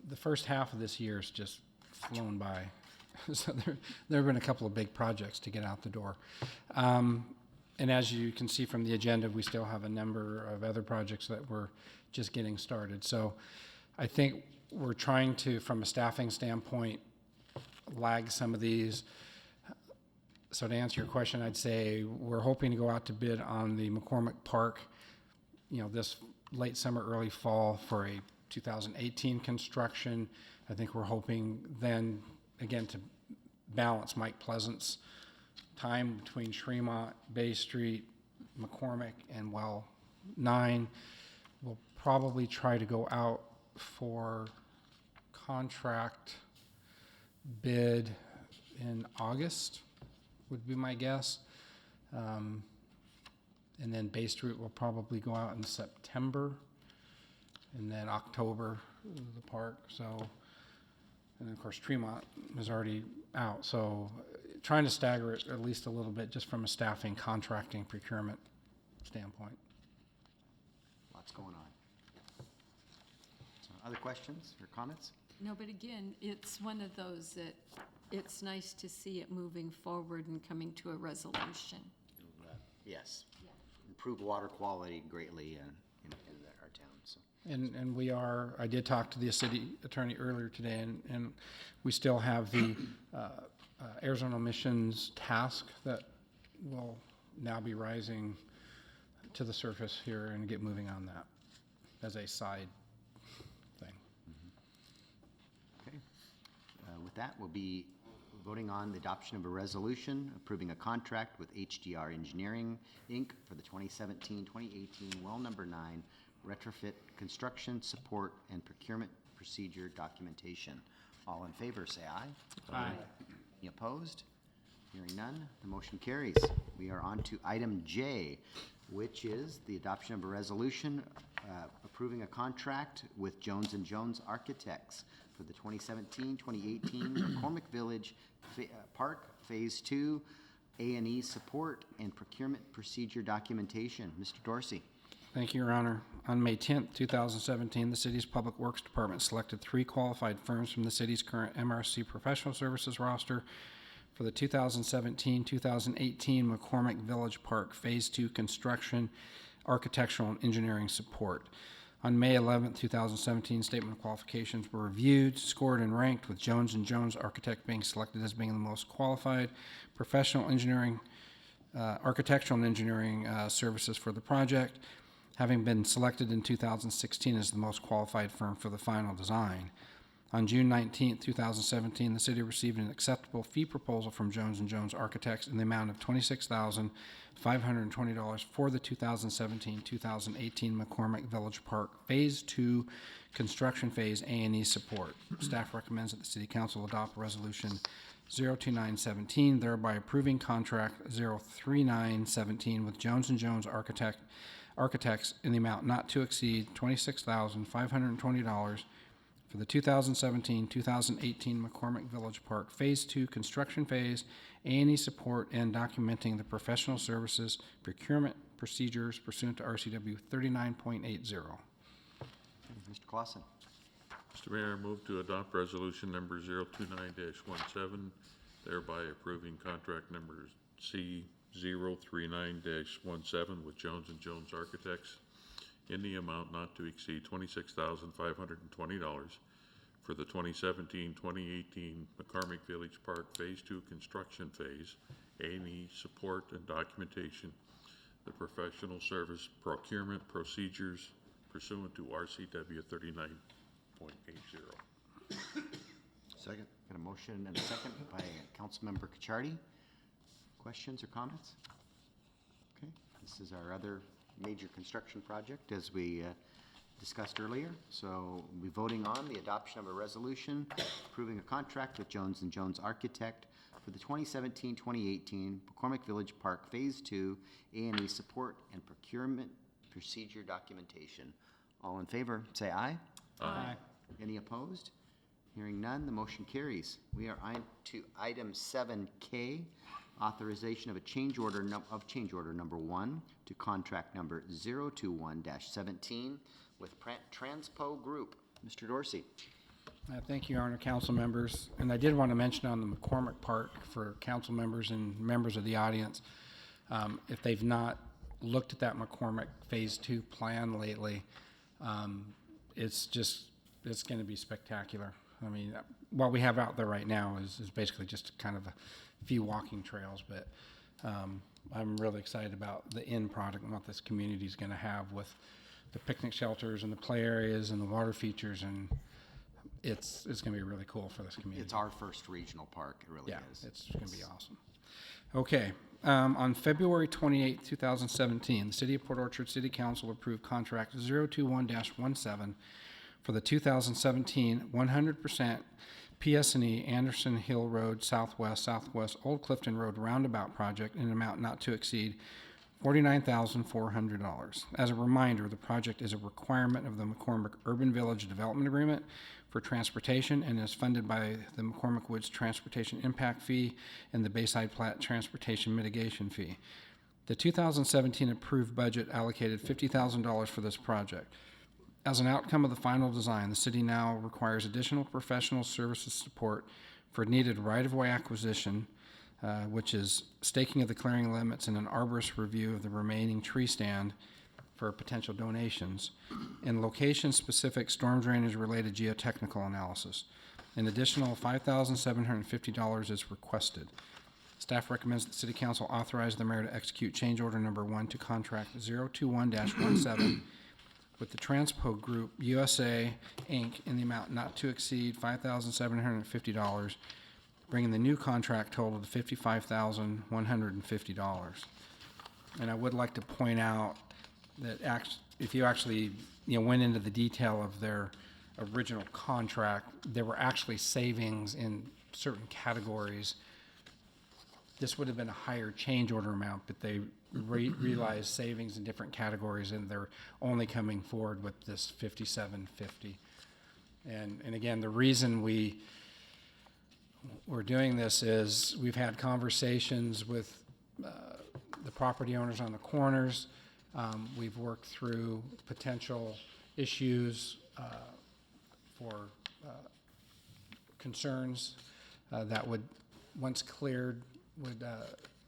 the first half of this year has just flown by. So there have been a couple of big projects to get out the door. And as you can see from the agenda, we still have a number of other projects that we're just getting started. So I think we're trying to, from a staffing standpoint, lag some of these. So to answer your question, I'd say we're hoping to go out to bid on the McCormick Park, you know, this late summer, early fall for a 2018 construction. I think we're hoping then, again, to balance Mike Pleasant's time between Tremont, Bay Street, McCormick, and Well 9. We'll probably try to go out for contract bid in August, would be my guess. And then Bay Street will probably go out in September, and then October, the park, so. And then, of course, Tremont is already out, so trying to stagger it at least a little bit just from a staffing, contracting, procurement standpoint. Lots going on. Other questions or comments? No, but again, it's one of those that it's nice to see it moving forward and coming to a resolution. Yes. Improve water quality greatly in our town, so. And we are, I did talk to the city attorney earlier today, and we still have the Arizona emissions task that will now be rising to the surface here and get moving on that as a side thing. Okay. With that, we'll be voting on the adoption of a resolution approving a contract with HDR Engineering, Inc. for the 2017-2018 Well Number 9 retrofit construction support and procurement procedure documentation. All in favor, say aye. Aye. Any opposed? Hearing none, the motion carries. We are on to item J, which is the adoption of a resolution approving a contract with Jones & Jones Architects for the 2017-2018 McCormick Village Park Phase 2 A&E support and procurement procedure documentation. Mr. Dorsey. Thank you, Your Honor. On May 10th, 2017, the city's Public Works Department selected 3 qualified firms from the city's current MRC professional services roster for the 2017-2018 McCormick Village Park Phase 2 construction, architectural, and engineering support. On May 11th, 2017, statement of qualifications were reviewed, scored, and ranked, with Jones & Jones Architect being selected as being the most qualified professional engineering, architectural and engineering services for the project, having been selected in 2016 as the most qualified firm for the final design. On June 19, 2017, the city received an acceptable fee proposal from Jones & Jones Architects in the amount of $26,520 for the 2017-2018 McCormick Village Park Phase 2 construction phase A&E support. Staff recommends that the City Council adopt Resolution 02917, thereby approving contract 03917 with Jones & Jones Architects in the amount not to exceed $26,520 for the 2017-2018 McCormick Village Park Phase 2 construction phase, A&E support, and documenting the professional services procurement procedures pursuant to RCW 39.80. Mr. Clausen. Mr. Mayor, I move to adopt resolution number 029-17, thereby approving contract number C039-17 with Jones & Jones Architects in the amount not to exceed $26,520 for the 2017-2018 McCormick Village Park Phase 2 construction phase, A&E support and documentation, the professional service procurement procedures pursuant to RCW 39.80. Second. Got a motion and a second by Councilmember Cacciardi. Questions or comments? Okay, this is our other major construction project, as we discussed earlier. So we'll be voting on the adoption of a resolution approving a contract with Jones & Jones Architect for the 2017-2018 McCormick Village Park Phase 2 A&E support and procurement procedure documentation. All in favor, say aye. Aye. Any opposed? Hearing none, the motion carries. We are on to item 7K, authorization of a change order number 1 to contract number 021-17 with Transpo Group. Mr. Dorsey. Thank you, Your Honor, council members. And I did want to mention on the McCormick Park for council members and members of the audience, if they've not looked at that McCormick Phase 2 plan lately, it's going to be spectacular. I mean, what we have out there right now is basically just kind of a few walking trails, but I'm really excited about the end product and what this community is going to have with the picnic shelters and the play areas and the water features, and it's going to be really cool for this community. It's our first regional park, it really is. It's going to be awesome. Okay, on February 28, 2017, the City of Port Orchard City Council approved contract 021-17 for the 2017 100% PS&E Anderson Hill Road Southwest Old Clifton Road Roundabout project in an amount not to exceed $49,400. As a reminder, the project is a requirement of the McCormick Urban Village Development Agreement for transportation and is funded by the McCormick Woods Transportation Impact Fee and the Bayside Platte Transportation Mitigation Fee. The 2017 approved budget allocated $50,000 for this project. as an outcome of the final design, the city now requires additional professional services support for needed right-of-way acquisition, which is staking of the clearing limits and an arborist review of the remaining tree stand for potential donations, and location-specific storm drainage-related geotechnical analysis. An additional $5,750 is requested. Staff recommends that City Council authorize the mayor to execute change order number 1 to contract 021-17 with the Transpo Group USA, Inc. in the amount not to exceed $5,750, bringing the new contract total to $55,150. And I would like to point out that if you actually went into the detail of their original contract, there were actually savings in certain categories. This would have been a higher change order amount, but they realized savings in different categories, and they're only coming forward with this $57.50. And again, the reason we're doing this is we've had conversations with the property owners on the corners. We've worked through potential issues for concerns that would, once cleared, would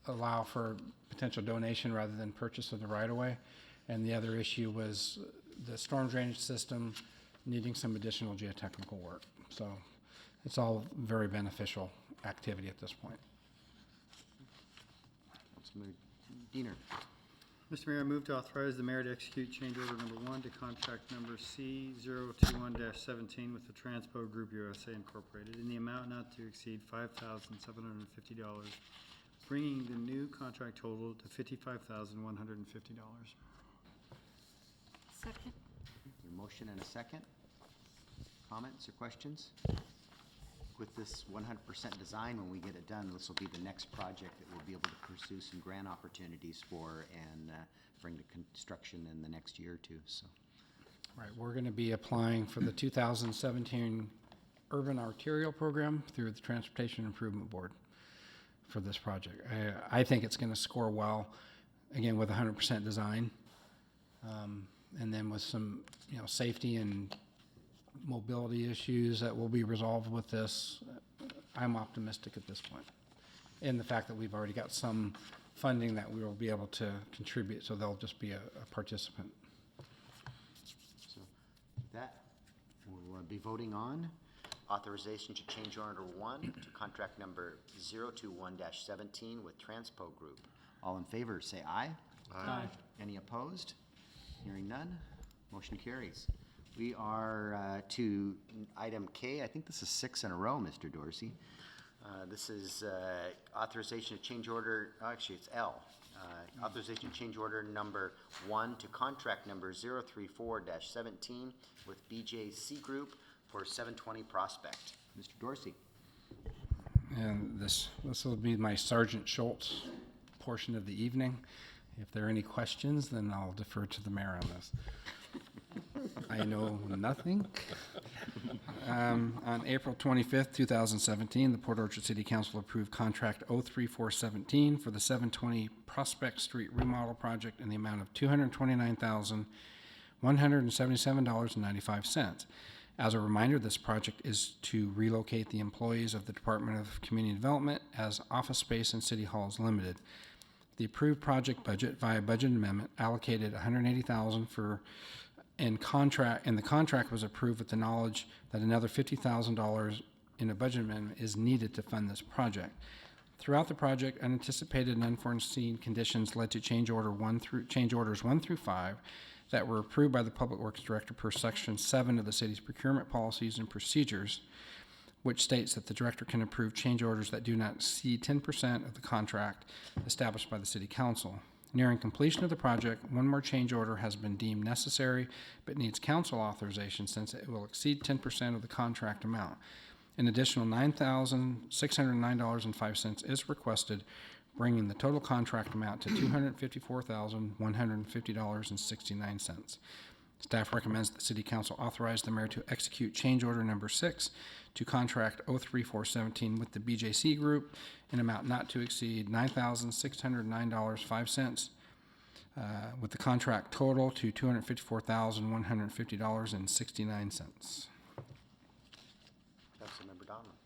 allow for potential donation rather than purchase of the right-of-way. And the other issue was the storm drainage system needing some additional geotechnical work. So it's all very beneficial activity at this point. Councilman Diener. Mr. Mayor, I move to authorize the mayor to execute change order number 1 to contract number C021-17 with the Transpo Group USA Incorporated in the amount not to exceed $5,750, bringing the new contract total to $55,150. Second. Your motion and a second. Comments or questions? With this 100% design, when we get it done, this will be the next project that we'll be able to pursue some grant opportunities for and bring to construction in the next year or two. So, Right, we're going to be applying for the 2017 Urban Arterial Program through the Transportation Improvement Board for this project. I think it's going to score well, again, with 100% design, and then with some, safety and mobility issues that will be resolved with this. I'm optimistic at this point. And the fact that we've already got some funding that we will be able to contribute, so they'll just be a participant. so that we'll be voting on authorization to change order 1 to contract number 021-17 with Transpo Group. All in favor, say aye. Aye. Any opposed? Hearing none, motion carries. We are to item K. I think this is 6 in a row, Mr. Dorsey. This is authorization to change order, actually it's L. Authorization to change order number 1 to contract number 034-17 with BJC Group for 720 Prospect. Mr. Dorsey. And this will be my Sergeant Schultz portion of the evening. If there are any questions, then I'll defer to the mayor on this. I know nothing. On April 25th, 2017, the Port Orchard City Council approved contract 03417 for the 720 Prospect Street remodel project in the amount of $229,177.95. As a reminder, this project is to relocate the employees of the Department of Community Development as Office Space in City Halls Limited. The approved project budget via budget amendment allocated $180,000 for and the contract was approved with the knowledge that another $50,000 in a budget amendment is needed to fund this project. Throughout the project, unanticipated and unforeseen conditions led to change orders 1 through 5 that were approved by the Public Works Director per Section 7 of the city's procurement policies and procedures, which states that the director can approve change orders that do not exceed 10% of the contract established by the City Council. Nearing completion of the project, one more change order has been deemed necessary but needs council authorization since it will exceed 10% of the contract amount. An additional $9,609.05 is requested, bringing the total contract amount to $254,150.69. Staff recommends that City Council authorize the mayor to execute change order number 6 to contract 03417 with the BJC Group in amount not to exceed $9,609.05, with the contract total to $254,150.69. Councilmember Donlin.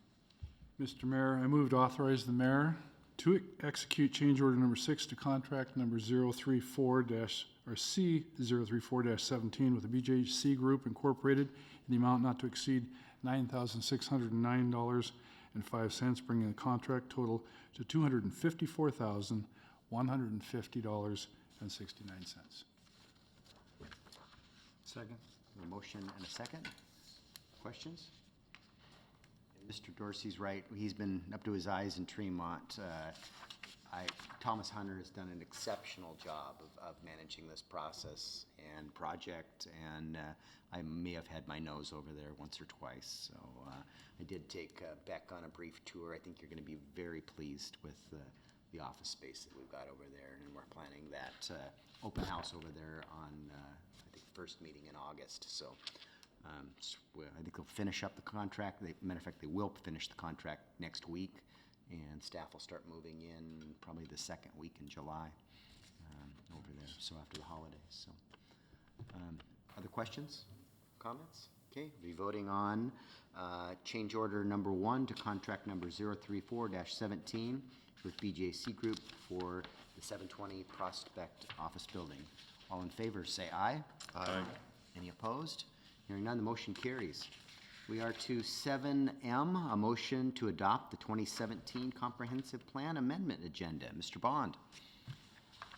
Mr. Mayor, I move to authorize the mayor to execute change order number 6 to contract number C034-17 with the BJC Group Incorporated in the amount not to exceed $9,609.05, bringing the contract total to $254,150.69. Second. A motion and a second. Questions? Mr. Dorsey's right. He's been up to his eyes in Tremont. Thomas Hunter has done an exceptional job of managing this process and project, and I may have had my nose over there once or twice. So I did take Beck on a brief tour. I think you're going to be very pleased with the office space that we've got over there, and we're planning that open house over there on, I think, first meeting in August. So I think they'll finish up the contract. Matter of fact, they will finish the contract next week, and staff will start moving in probably the second week in July over there, so after the holidays. So, other questions, comments? Okay, we'll be voting on change order number 1 to contract number 034-17 with BJC Group for the 720 Prospect Office Building. All in favor, say aye. Aye. Any opposed? Hearing none, the motion carries. We are to 7M, a motion to adopt the 2017 Comprehensive Plan Amendment Agenda. Mr. Bond.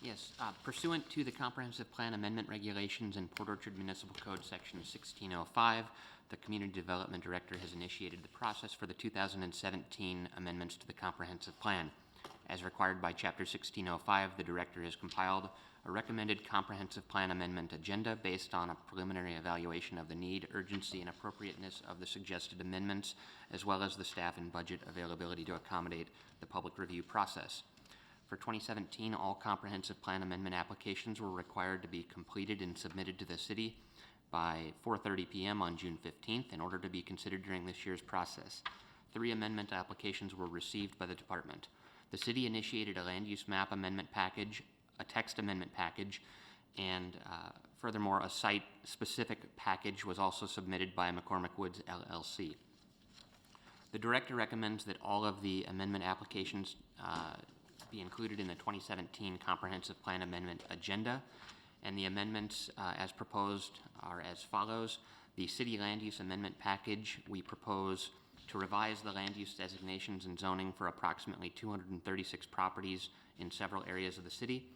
Yes, pursuant to the Comprehensive Plan Amendment Regulations in Port Orchard Municipal Code Section 1605, the Community Development Director has initiated the process for the 2017 amendments to the Comprehensive Plan. As required by Chapter 1605, the Director has compiled a recommended comprehensive plan amendment agenda based on a preliminary evaluation of the need, urgency, and appropriateness of the suggested amendments, as well as the staff and budget availability to accommodate the public review process. For 2017, all comprehensive plan amendment applications were required to be completed and submitted to the city by 4:30 p.m. on June 15th in order to be considered during this year's process. 3 amendment applications were received by the department. The city initiated a land use map amendment package, a text amendment package, and furthermore, a site-specific package was also submitted by McCormick Woods LLC. The director recommends that all of the amendment applications be included in the 2017 Comprehensive Plan Amendment Agenda, and the amendments as proposed are as follows. The City Land Use Amendment Package, we propose to revise the land use designations and zoning for approximately 236 properties in several areas of the city.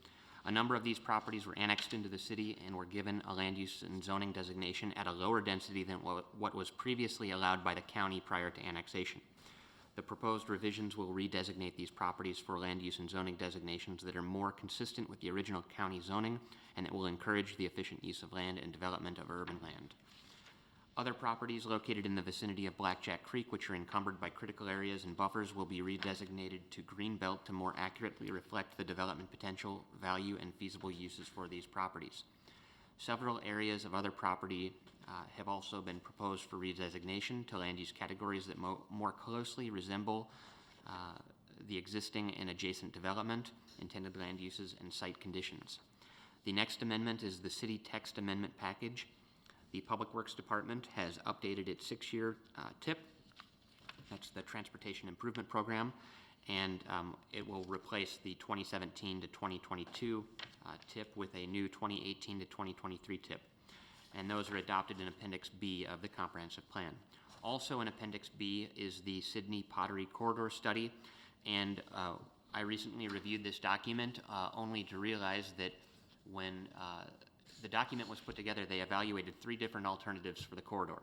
A number of these properties were annexed into the city and were given a land use and zoning designation at a lower density than what was previously allowed by the county prior to annexation. The proposed revisions will redesignate these properties for land use and zoning designations that are more consistent with the original county zoning and that will encourage the efficient use of land and development of urban land. Other properties located in the vicinity of Blackjack Creek, which are encumbered by critical areas and buffers, will be redesignated to Greenbelt to more accurately reflect the development potential, value, and feasible uses for these properties. Several areas of other property have also been proposed for redesignation to land use categories that more closely resemble the existing and adjacent development, intended land uses, and site conditions. The next amendment is the City Text Amendment Package. The Public Works Department has updated its 6-year TIP, that's the Transportation Improvement Program, and it will replace the 2017 to 2022 TIP with a new 2018 to 2023 TIP. And those are adopted in Appendix B of the Comprehensive Plan. Also in Appendix B is the Sydney Pottery Corridor Study, and I recently reviewed this document only to realize that when the document was put together, they evaluated 3 different alternatives for the corridor.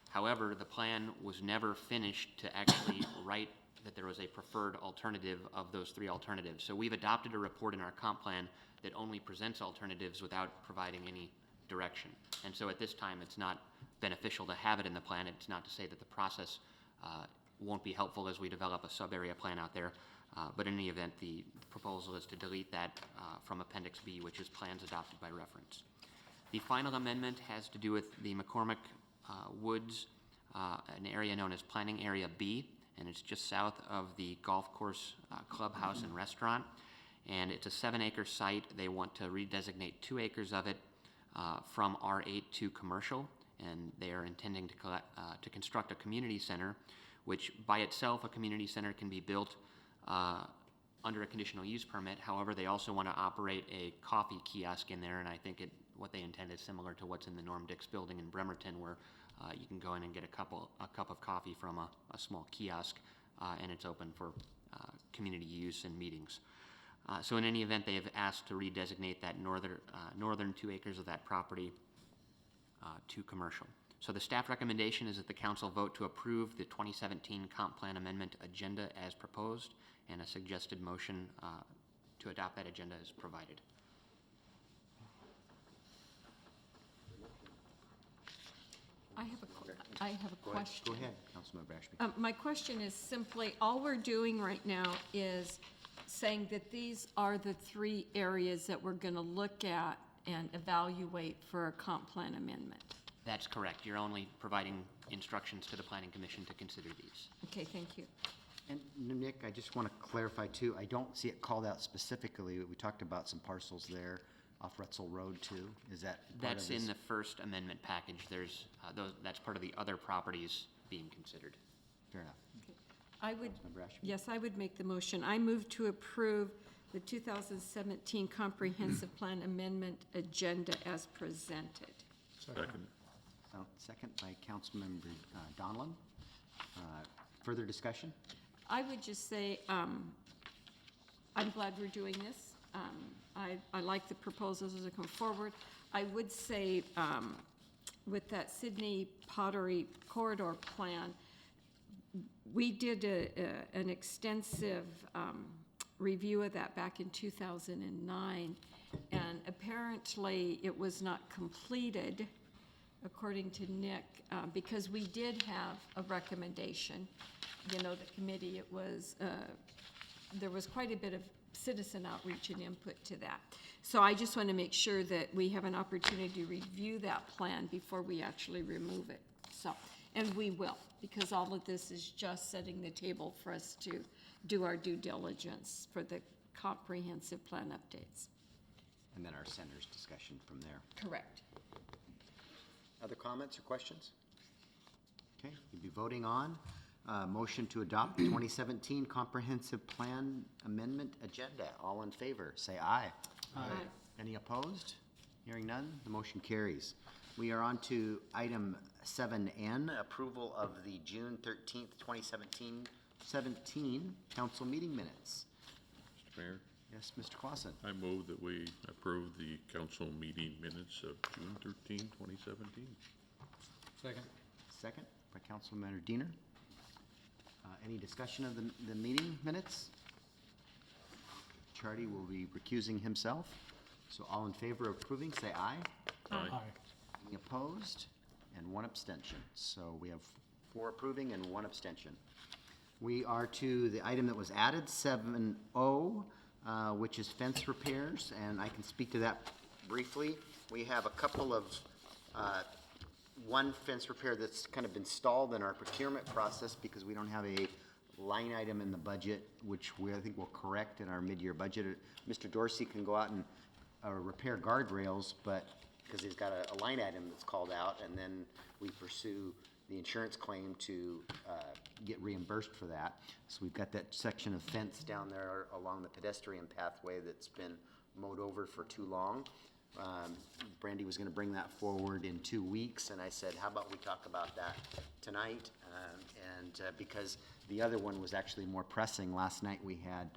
However, the plan was never finished to actually write that there was a preferred alternative of those 3 alternatives. So we've adopted a report in our comp plan that only presents alternatives without providing any direction. And so at this time, it's not beneficial to have it in the plan. It's not to say that the process won't be helpful as we develop a sub-area plan out there. But in any event, the proposal is to delete that from Appendix B, which is plans adopted by reference. The final amendment has to do with the McCormick Woods, an area known as Planning Area B, and it's just south of the golf course clubhouse and restaurant. And it's a 7-acre site. They want to redesignate 2 acres of it from R8 to commercial, and they are intending to construct a community center, which by itself, a community center can be built under a conditional use permit. However, they also want to operate a coffee kiosk in there, and I think what they intend is similar to what's in the Norm Dix building in Bremerton, where you can go in and get a cup of coffee from a small kiosk, and it's open for community use and meetings. So in any event, they have asked to redesignate that northern 2 acres of that property to commercial. So the staff recommendation is that the council vote to approve the 2017 comp plan amendment agenda as proposed, and a suggested motion to adopt that agenda is provided. I have a question. Go ahead, Councilmember Ashby. My question is simply, all we're doing right now is saying that these are the 3 areas that we're going to look at and evaluate for a comp plan amendment. That's correct. You're only providing instructions to the Planning Commission to consider these. Okay, thank you. And Nick, I just want to clarify too, I don't see it called out specifically, but we talked about some parcels there off Retzel Road too. Is that part of That's this? in the first amendment package. There's that's part of the other properties being considered. Fair enough. I would, Councilmember Ashby? yes, I would make the motion. I move to approve the 2017 Comprehensive Plan Amendment Agenda as presented. Second. Second by Councilmember Donlin. Further discussion? I would just say, I'm glad we're doing this. I like the proposals as they come forward. I would say, with that Sydney Pottery Corridor Plan, we did an extensive review of that back in 2009, and apparently it was not completed, according to Nick, because we did have a recommendation. You know, the committee, it was, there was quite a bit of citizen outreach and input to that. So I just want to make sure that we have an opportunity to review that plan before we actually remove it. So, and we will, because all of this is just setting the table for us to do our due diligence for the comprehensive plan updates. And then our center's discussion from there. Correct. Other comments or questions? Okay, you'll be voting on motion to adopt the 2017 Comprehensive Plan Amendment Agenda. All in favor, say aye. Aye. Any opposed? Hearing none, the motion carries. We are on to item 7N, approval of the June 13th, 2017 council meeting minutes. Mr. Mayor, Yes, Mr. Clausen. I move that we approve the council meeting minutes of June 13, 2017. Second. Second by Councilmember Diener. Any discussion of the meeting minutes? Chardy will be recusing himself. So all in favor of approving, say aye. Aye. Any opposed? And 1 abstention. So we have 4 approving and 1 abstention. We are to the item that was added, 7O, which is fence repairs, and I can speak to that briefly. We have a couple of, one fence repair that's kind of been stalled in our procurement process because we don't have a line item in the budget, which I think we'll correct in our mid-year budget. Mr. Dorsey can go out and repair guardrails, but, because he's got a line item that's called out, and then we pursue the insurance claim to get reimbursed for that. So we've got that section of fence down there along the pedestrian pathway that's been mowed over for too long. Brandy was gonna bring that forward in 2 weeks, and I said, how about we talk about that tonight? Because the other one was actually more pressing. Last night we had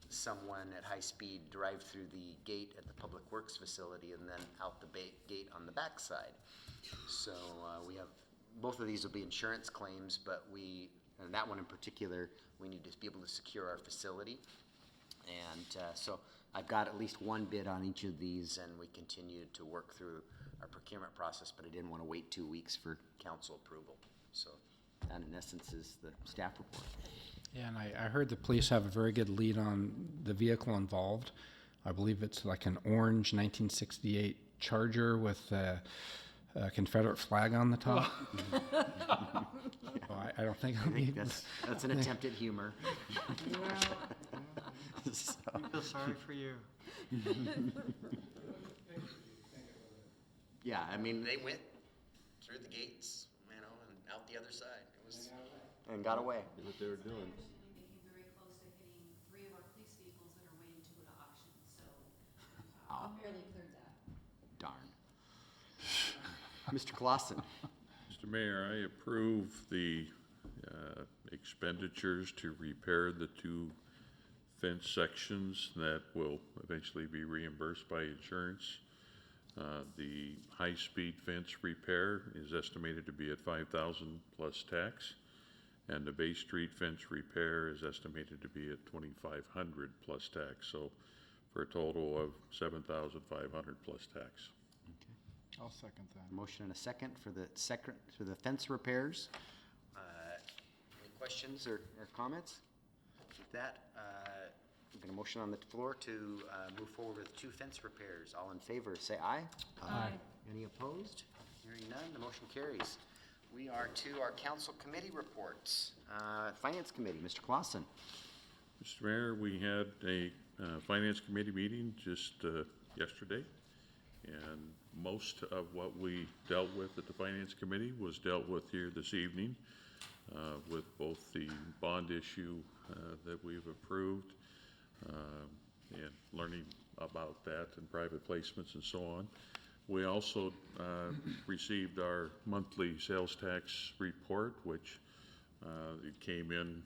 someone at high speed drive through the gate at the Public Works facility and then out the gate on the backside. So we have, both of these will be insurance claims, but and that one in particular, we need to be able to secure our facility. And so I've got at least 1 bid on each of these, and we continue to work through our procurement process, but I didn't want to wait 2 weeks for council approval. So that in essence is the staff report. Yeah, and I heard the police have a very good lead on the vehicle involved. I believe it's like an orange 1968 Charger with a Confederate flag on the top. I don't think That's an attempt at humor. So Sorry for you. Yeah, I mean, they went through the gates, you know, and out the other side. It was, and got away. What they were doing. Making very close to hitting 3 of our police vehicles that are waiting to go to auction, so barely cleared that. Darn. Mr. Clausen. Mr. Mayor, I approve the expenditures to repair the 2 fence sections that will eventually be reimbursed by insurance. The high-speed fence repair is estimated to be at $5,000 plus tax, and the Bay Street fence repair is estimated to be at $2,500 plus tax, so for a total of $7,500 plus tax. I'll second that. Motion and a second for the fence repairs. Any questions or comments? With that, we've got a motion on the floor to move forward with 2 fence repairs. All in favor, say aye. Aye. Any opposed? Hearing none, the motion carries. We are to our council committee reports. Finance Committee, Mr. Clausen. Mr. Mayor, we had a Finance Committee meeting just yesterday, and most of what we dealt with at the Finance Committee was dealt with here this evening with both the bond issue that we've approved and learning about that and private placements and so on. We also received our monthly sales tax report, which it came in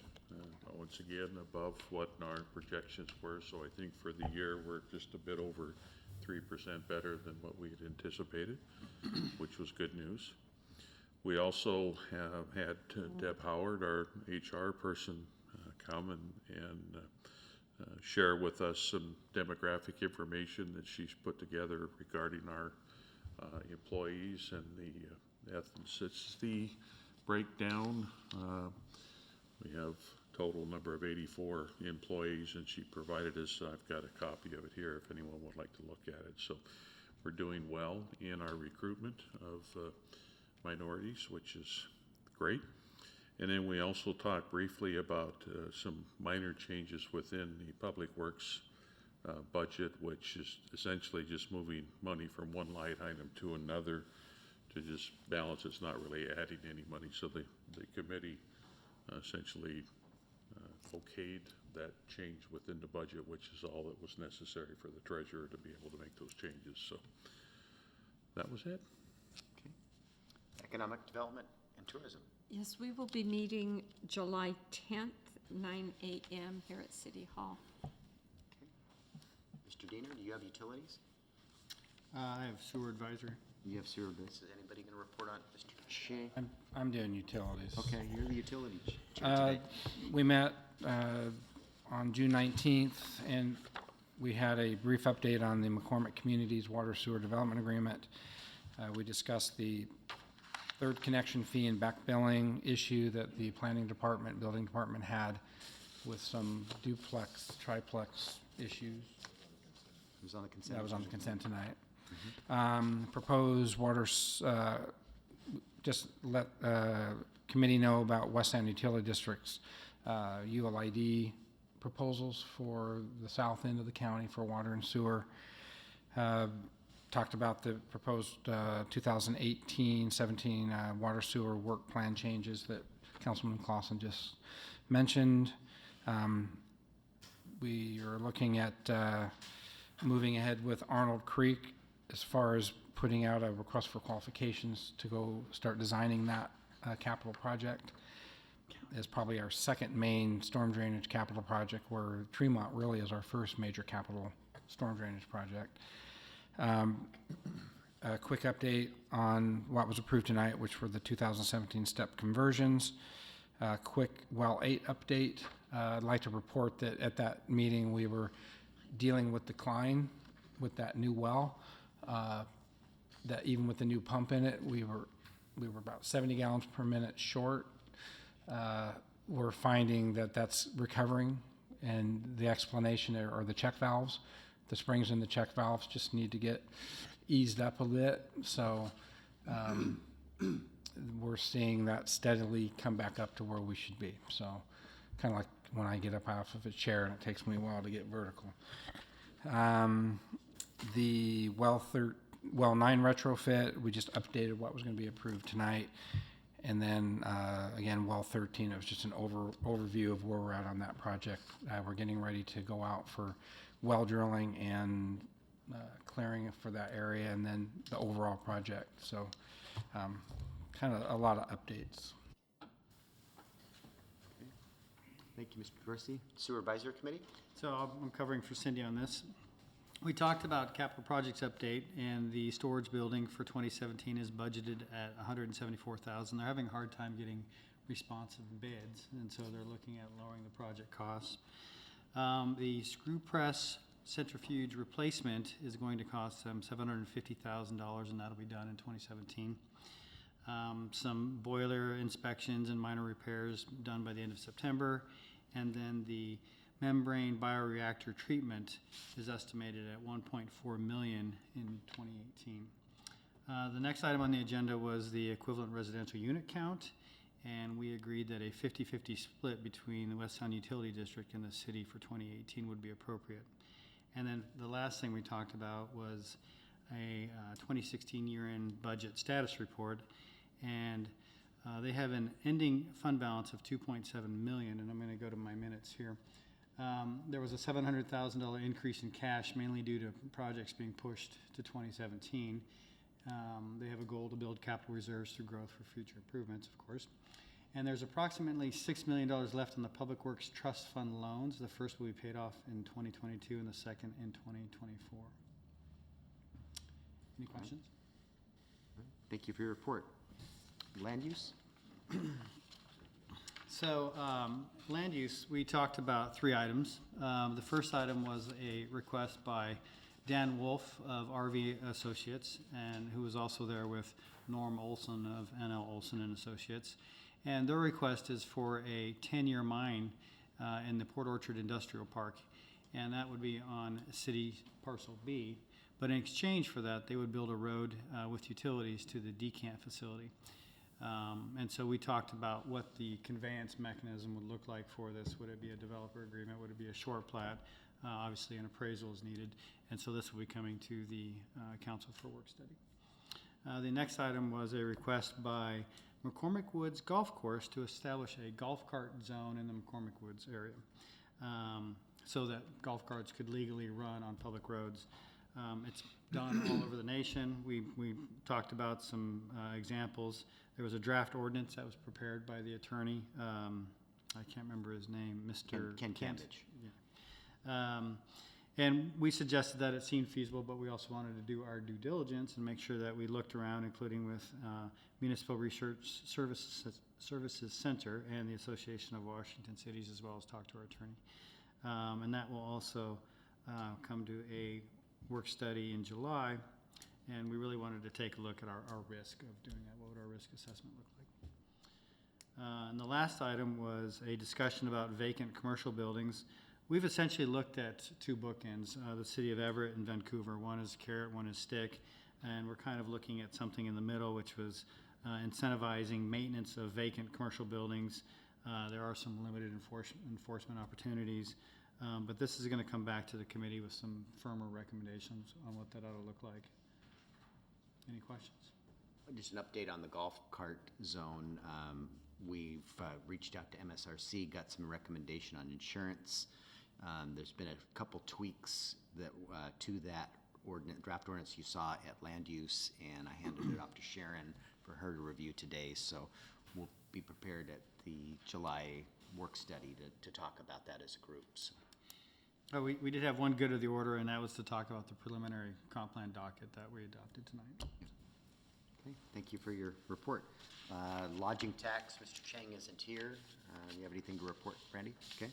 once again above what our projections were. So I think for the year, we're just a bit over 3% better than what we had anticipated, which was good news. We also have had Deb Howard, our HR person, come and share with us some demographic information that she's put together regarding our employees and the ethnicity breakdown. We have total number of 84 employees, and she provided us, I've got a copy of it here if anyone would like to look at it. So we're doing well in our recruitment of minorities, which is great. And then we also talked briefly about some minor changes within the Public Works budget, which is essentially just moving money from one line item to another to just balance. It's not really adding any money. So the committee essentially okayed that change within the budget, which is all that was necessary for the treasurer to be able to make those changes. So that was it. Okay. Economic Development and Tourism. Yes, we will be meeting July 10th, 9 a.m. here at City Hall. Mr. Diener, do you have utilities? I have sewer advisory. You have sewer business. Is anybody going to report on Mr. Shea? I'm doing utilities. Okay, you're the utility chair today. We met on June 19th, and we had a brief update on the McCormick Communities Water Sewer Development Agreement. We discussed the third connection fee and back billing issue that the planning department, building department had with some duplex, triplex issues. It was on the consent. That was on the consent tonight. Proposed water, just let committee know about West End Utility District's ULID proposals for the south end of the county for water and sewer. Talked about the proposed 2018-17 water sewer work plan changes that Councilman Clausen just mentioned. We are looking at moving ahead with Arnold Creek as far as putting out a request for qualifications to go start designing that capital project. Is probably our second main storm drainage capital project, where Tremont really is our first major capital storm drainage project. A quick update on what was approved tonight, which were the 2017 step conversions. Quick well 8 update. I'd like to report that at that meeting we were dealing with decline with that new well. That even with the new pump in it, we were about 70 gallons per minute short. We're finding that that's recovering, and the explanation are the check valves. The springs in the check valves just need to get eased up a bit. So we're seeing that steadily come back up to where we should be. So kind of like when I get up off of a chair, and it takes me a while to get vertical. The well 9 retrofit, we just updated what was going to be approved tonight. And then, again, well 13, it was just an overview of where we're at on that project. We're getting ready to go out for well drilling and clearing for that area, and then the overall project. So kind of a lot of updates. Thank you, Mr. Dorsey. Sewer Advisory Committee? So I'm covering for Cindy on this. We talked about capital projects update, and the storage building for 2017 is budgeted at $174,000. They're having a hard time getting responsive bids, and so they're looking at lowering the project costs. The screw press centrifuge replacement is going to cost them $750,000, and that'll be done in 2017. Some boiler inspections and minor repairs done by the end of September, and then the membrane bioreactor treatment is estimated at $1.4 million in 2018. The next item on the agenda was the equivalent residential unit count, and we agreed that a 50-50 split between the Westtown Utility District and the city for 2018 would be appropriate. And then the last thing we talked about was a 2016 year-end budget status report, and they have an ending fund balance of $2.7 million, and I'm going to go to my minutes here. There was a $700,000 increase in cash, mainly due to projects being pushed to 2017. They have a goal to build capital reserves through growth for future improvements, of course. And there's approximately $6 million left on the Public Works Trust Fund loans. The first will be paid off in 2022 and the second in 2024. Any questions? Thank you for your report. Land use? So, land use, we talked about 3 items. The first item was a request by Dan Wolf of RV Associates, and who was also there with Norm Olson of NL Olson and Associates. And their request is for a 10-year mine in the Port Orchard Industrial Park, and that would be on City Parcel B. But in exchange for that, they would build a road with utilities to the decant facility. And so we talked about what the conveyance mechanism would look like for this. Would it be a developer agreement? Would it be a short plat? Obviously, an appraisal is needed. And so this will be coming to the Council for Work Study. The next item was a request by McCormick Woods Golf Course to establish a golf cart zone in the McCormick Woods area, so that golf carts could legally run on public roads. It's done all over the nation. We talked about some examples. There was a draft ordinance that was prepared by the attorney. I can't remember his name, Mr. Ken Cambridge. Yeah. And we suggested that it seemed feasible, but we also wanted to do our due diligence and make sure that we looked around, including with Municipal Research Services Center and the Association of Washington Cities, as well as talk to our attorney. And that will also come to a work study in July, and we really wanted to take a look at our risk of doing that. What would our risk assessment look like? And the last item was a discussion about vacant commercial buildings. We've essentially looked at 2 bookends, the city of Everett and Vancouver. One is carrot, one is stick, and we're kind of looking at something in the middle, which was incentivizing maintenance of vacant commercial buildings. There are some limited enforcement opportunities. But this is going to come back to the committee with some firmer recommendations on what that ought to look like. Any questions? Just an update on the golf cart zone. We've reached out to MSRC, got some recommendation on insurance. There's been a couple tweaks that to that draft ordinance you saw at land use, and I handed it off to Sharon for her to review today. So we'll be prepared at the July work study to talk about that as a group. So. Oh, we did have one good of the order, and that was to talk about the preliminary comp plan docket that we adopted tonight. Okay, thank you for your report. Lodging tax, Mr. Chang isn't here. Do you have anything to report, Randy? Okay.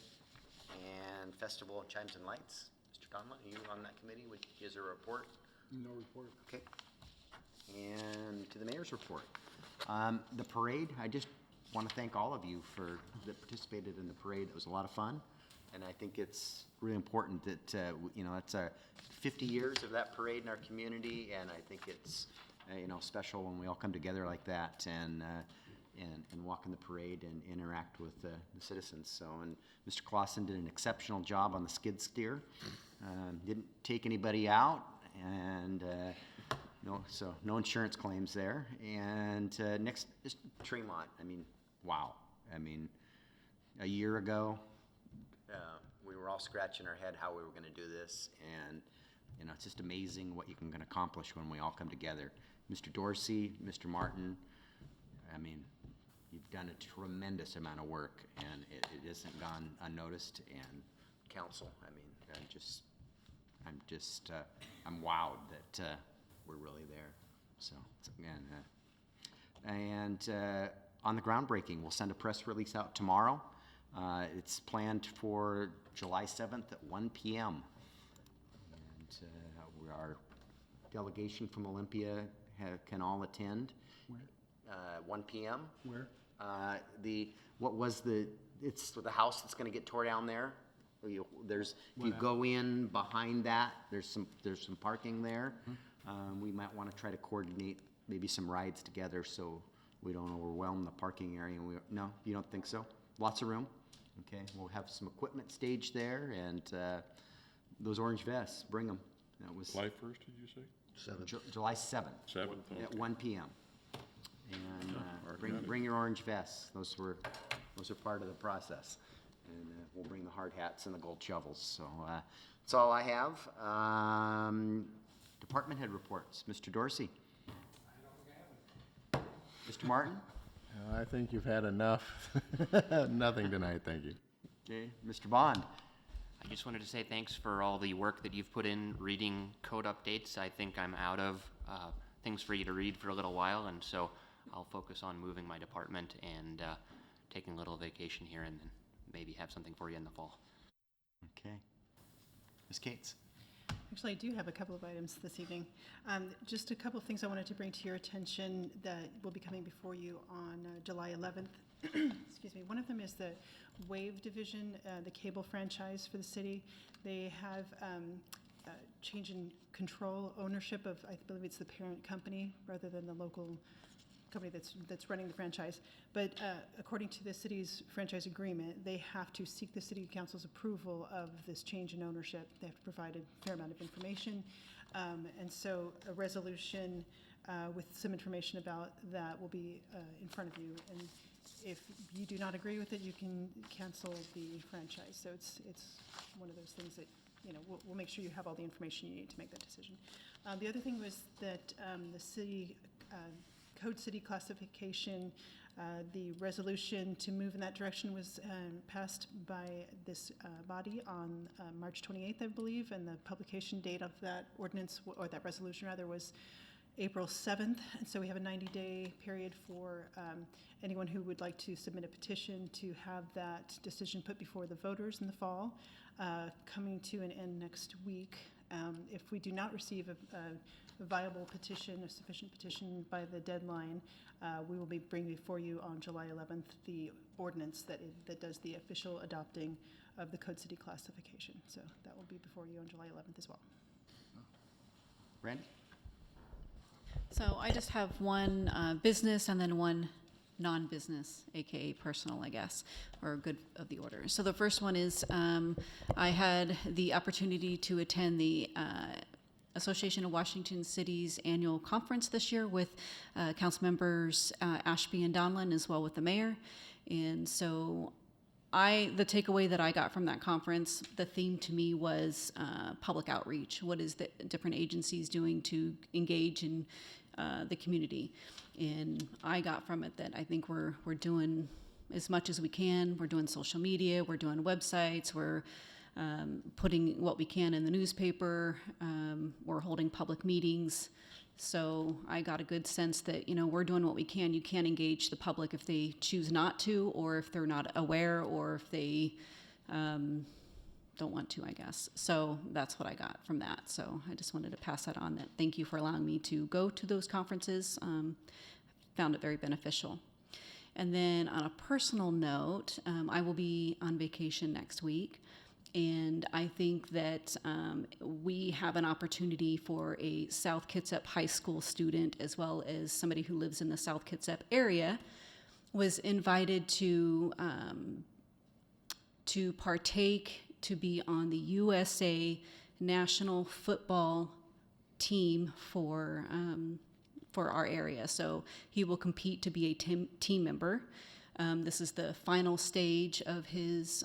And Festival of Chimes and Lights, Mr. Conlon, are you on that committee? Is there a report? No report. Okay. And to the mayor's report. The parade, I just want to thank all of you that participated in the parade. It was a lot of fun. And I think it's really important that, it's 50 years of that parade in our community, and I think it's, special when we all come together like that. And, and walk in the parade and interact with the citizens. So, and Mr. Clausen did an exceptional job on the skid steer. Didn't take anybody out, and no insurance claims there. And next is Tremont. I mean, wow. I mean, a year ago, we were all scratching our head how we were going to do this, and it's just amazing what you can accomplish when we all come together. Mr. Dorsey, Mr. Martin, I mean, you've done a tremendous amount of work, and it hasn't gone unnoticed. And council, I mean, I'm wowed that we're really there. So, on the groundbreaking, we'll send a press release out tomorrow. It's planned for July 7th at 1 p.m. And our delegation from Olympia can all attend. Where? 1 p.m. Where? It's the house that's going to get tore down there. If you go in behind that, there's some parking there. We might want to try to coordinate maybe some rides together so we don't overwhelm the parking area. No, you don't think so? Lots of room? Okay, we'll have some equipment staged there, and those orange vests, bring them. That was July 1st, did you say? July 7th. 7th, At okay. 1 p.m. And got it. bring your orange vests. Those are part of the process. And we'll bring the hard hats and the gold shovels. So that's all I have. Department head reports. Mr. Dorsey. Mr. Martin. I think you've had enough. Nothing tonight, thank you. Okay. Mr. Bond. I just wanted to say thanks for all the work that you've put in reading code updates. I think I'm out of things for you to read for a little while, and so I'll focus on moving my department and taking a little vacation here, and then maybe have something for you in the fall. Okay. Ms. Cates. Actually, I do have a couple of items this evening. Just a couple of things I wanted to bring to your attention that will be coming before you on July 11th. Excuse me. One of them is the Wave Division, the cable franchise for the city. They have change in control ownership of, I believe it's the parent company rather than the local company that's running the franchise. But according to the city's franchise agreement, they have to seek the city council's approval of this change in ownership. They have to provide a fair amount of information. And so a resolution with some information about that will be in front of you. And if you do not agree with it, you can cancel the franchise. So it's one of those things that, we'll make sure you have all the information you need to make that decision. The other thing was that the city Code City classification, the resolution to move in that direction was passed by this body on March 28th, I believe, and the publication date of that ordinance, or that resolution rather, was April 7th. And so we have a 90-day period for anyone who would like to submit a petition to have that decision put before the voters in the fall, coming to an end next week. If we do not receive a viable petition, a sufficient petition by the deadline, we will be bringing before you on July 11th the ordinance that does the official adopting of the Code City classification. So that will be before you on July 11th as well. Randy? So I just have one business and then one non-business, AKA personal, I guess, or good of the order. So the first one is I had the opportunity to attend the Association of Washington Cities annual conference this year with council members Ashby and Donlin, as well with the mayor. And so the takeaway that I got from that conference, the theme to me was public outreach. What is the different agencies doing to engage in the community? And I got from it that I think we're doing as much as we can. We're doing social media, we're doing websites, we're putting what we can in the newspaper, we're holding public meetings. So I got a good sense that, we're doing what we can. You can't engage the public if they choose not to, or if they're not aware, or if they don't want to, I guess. So that's what I got from that. So I just wanted to pass that on, that thank you for allowing me to go to those conferences. Found it very beneficial. And then on a personal note, I will be on vacation next week. And I think that we have an opportunity for a South Kitsap High School student, as well as somebody who lives in the South Kitsap area, was invited to partake, to be on the USA national football team for our area. So he will compete to be a team member. This is the final stage of his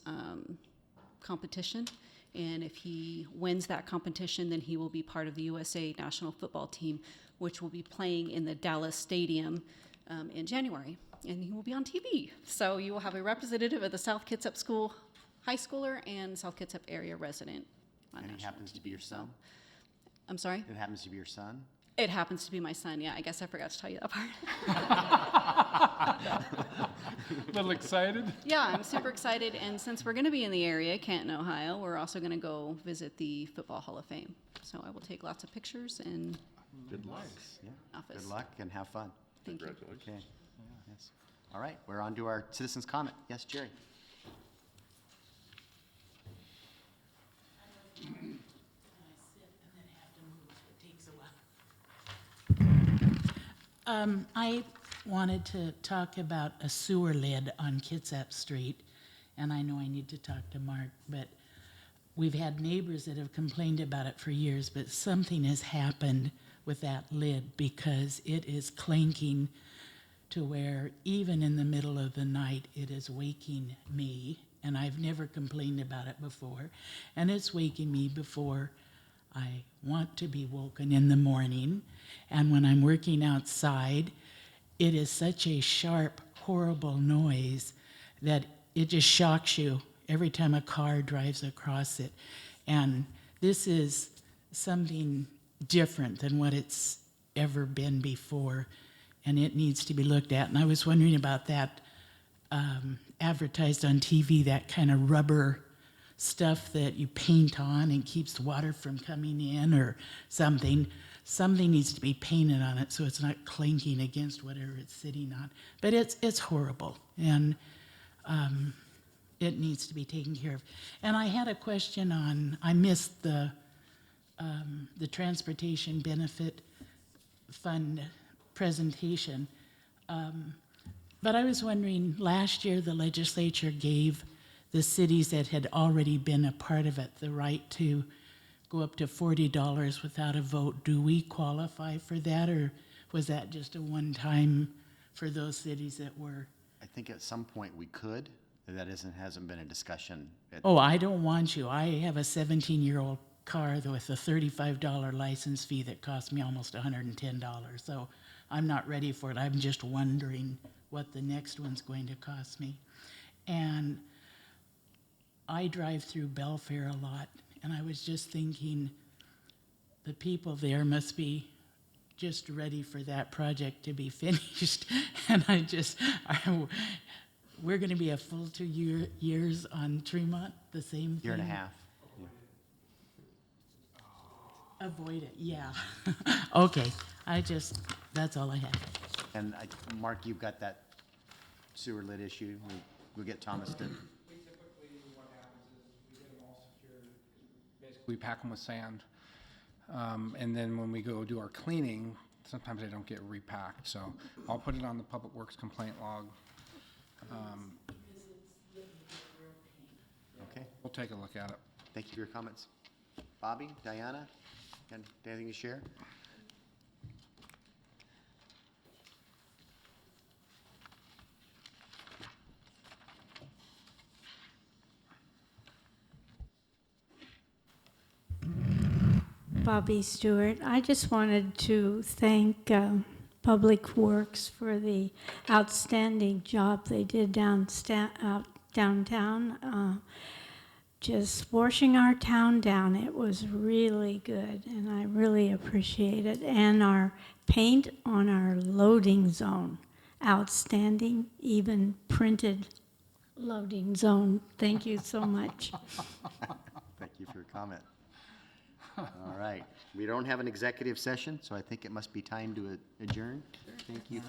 competition. And if he wins that competition, then he will be part of the USA national football team, which will be playing in the Dallas Stadium in January. And he will be on TV. So you will have a representative of the South Kitsap School high schooler and South Kitsap area resident. And he happens to be your son? I'm sorry? It happens to be your son? It happens to be my son, yeah. I guess I forgot to tell you that part. Little excited? Yeah, I'm super excited. And since we're going to be in the area, Canton, Ohio, we're also going to go visit the Football Hall of Fame. So I will take lots of pictures and Good luck. Yeah. office. Good luck and have fun. Thank you. Congratulations. Okay. Yes. All right, we're on to our citizens' comment. Yes, Jerry? I wanted to talk about a sewer lid on Kitsap Street, and I know I need to talk to Mark, but we've had neighbors that have complained about it for years, but something has happened with that lid because it is clanking to where even in the middle of the night, it is waking me, and I've never complained about it before, and it's waking me before I want to be woken in the morning, and when I'm working outside, it is such a sharp, horrible noise that it just shocks you every time a car drives across it. And this is something different than what it's ever been before, and it needs to be looked at. And I was wondering about that advertised on TV, that kind of rubber stuff that you paint on and keeps water from coming in or something. Something needs to be painted on it so it's not clanking against whatever it's sitting on. But it's horrible, and it needs to be taken care of. And I had a question on, I missed the Transportation Benefit Fund presentation. But I was wondering, last year the legislature gave the cities that had already been a part of it the right to go up to $40 without a vote. Do we qualify for that, or was that just a one-time for those cities that were? I think at some point we could. That hasn't been a discussion. Oh, I don't want you. I have a 17-year-old car with a $35 license fee that cost me almost $110. So I'm not ready for it. I'm just wondering what the next one's going to cost me. And I drive through Belfair a lot, and I was just thinking the people there must be just ready for that project to be finished. And we're going to be a full 2 years on Tremont, the same thing. Year and a half. Yeah. Avoid it, yeah. Okay, that's all I have. And Mark, you've got that sewer lid issue. We'll get Thomas to. Typically, what happens is we get them all secured. Basically, we pack them with sand. And then when we go do our cleaning, sometimes they don't get repacked. So I'll put it on the Public Works complaint log. Okay. We'll take a look at it. Thank you for your comments. Bobby, Diana, got anything to share? Bobby Stewart. I just wanted to thank Public Works for the outstanding job they did downtown. Just washing our town down. It was really good, and I really appreciate it. And our paint on our loading zone, outstanding, even printed loading zone. Thank you so much. Thank you for your comment. All right. We don't have an executive session, so I think it must be time to adjourn. Thank you for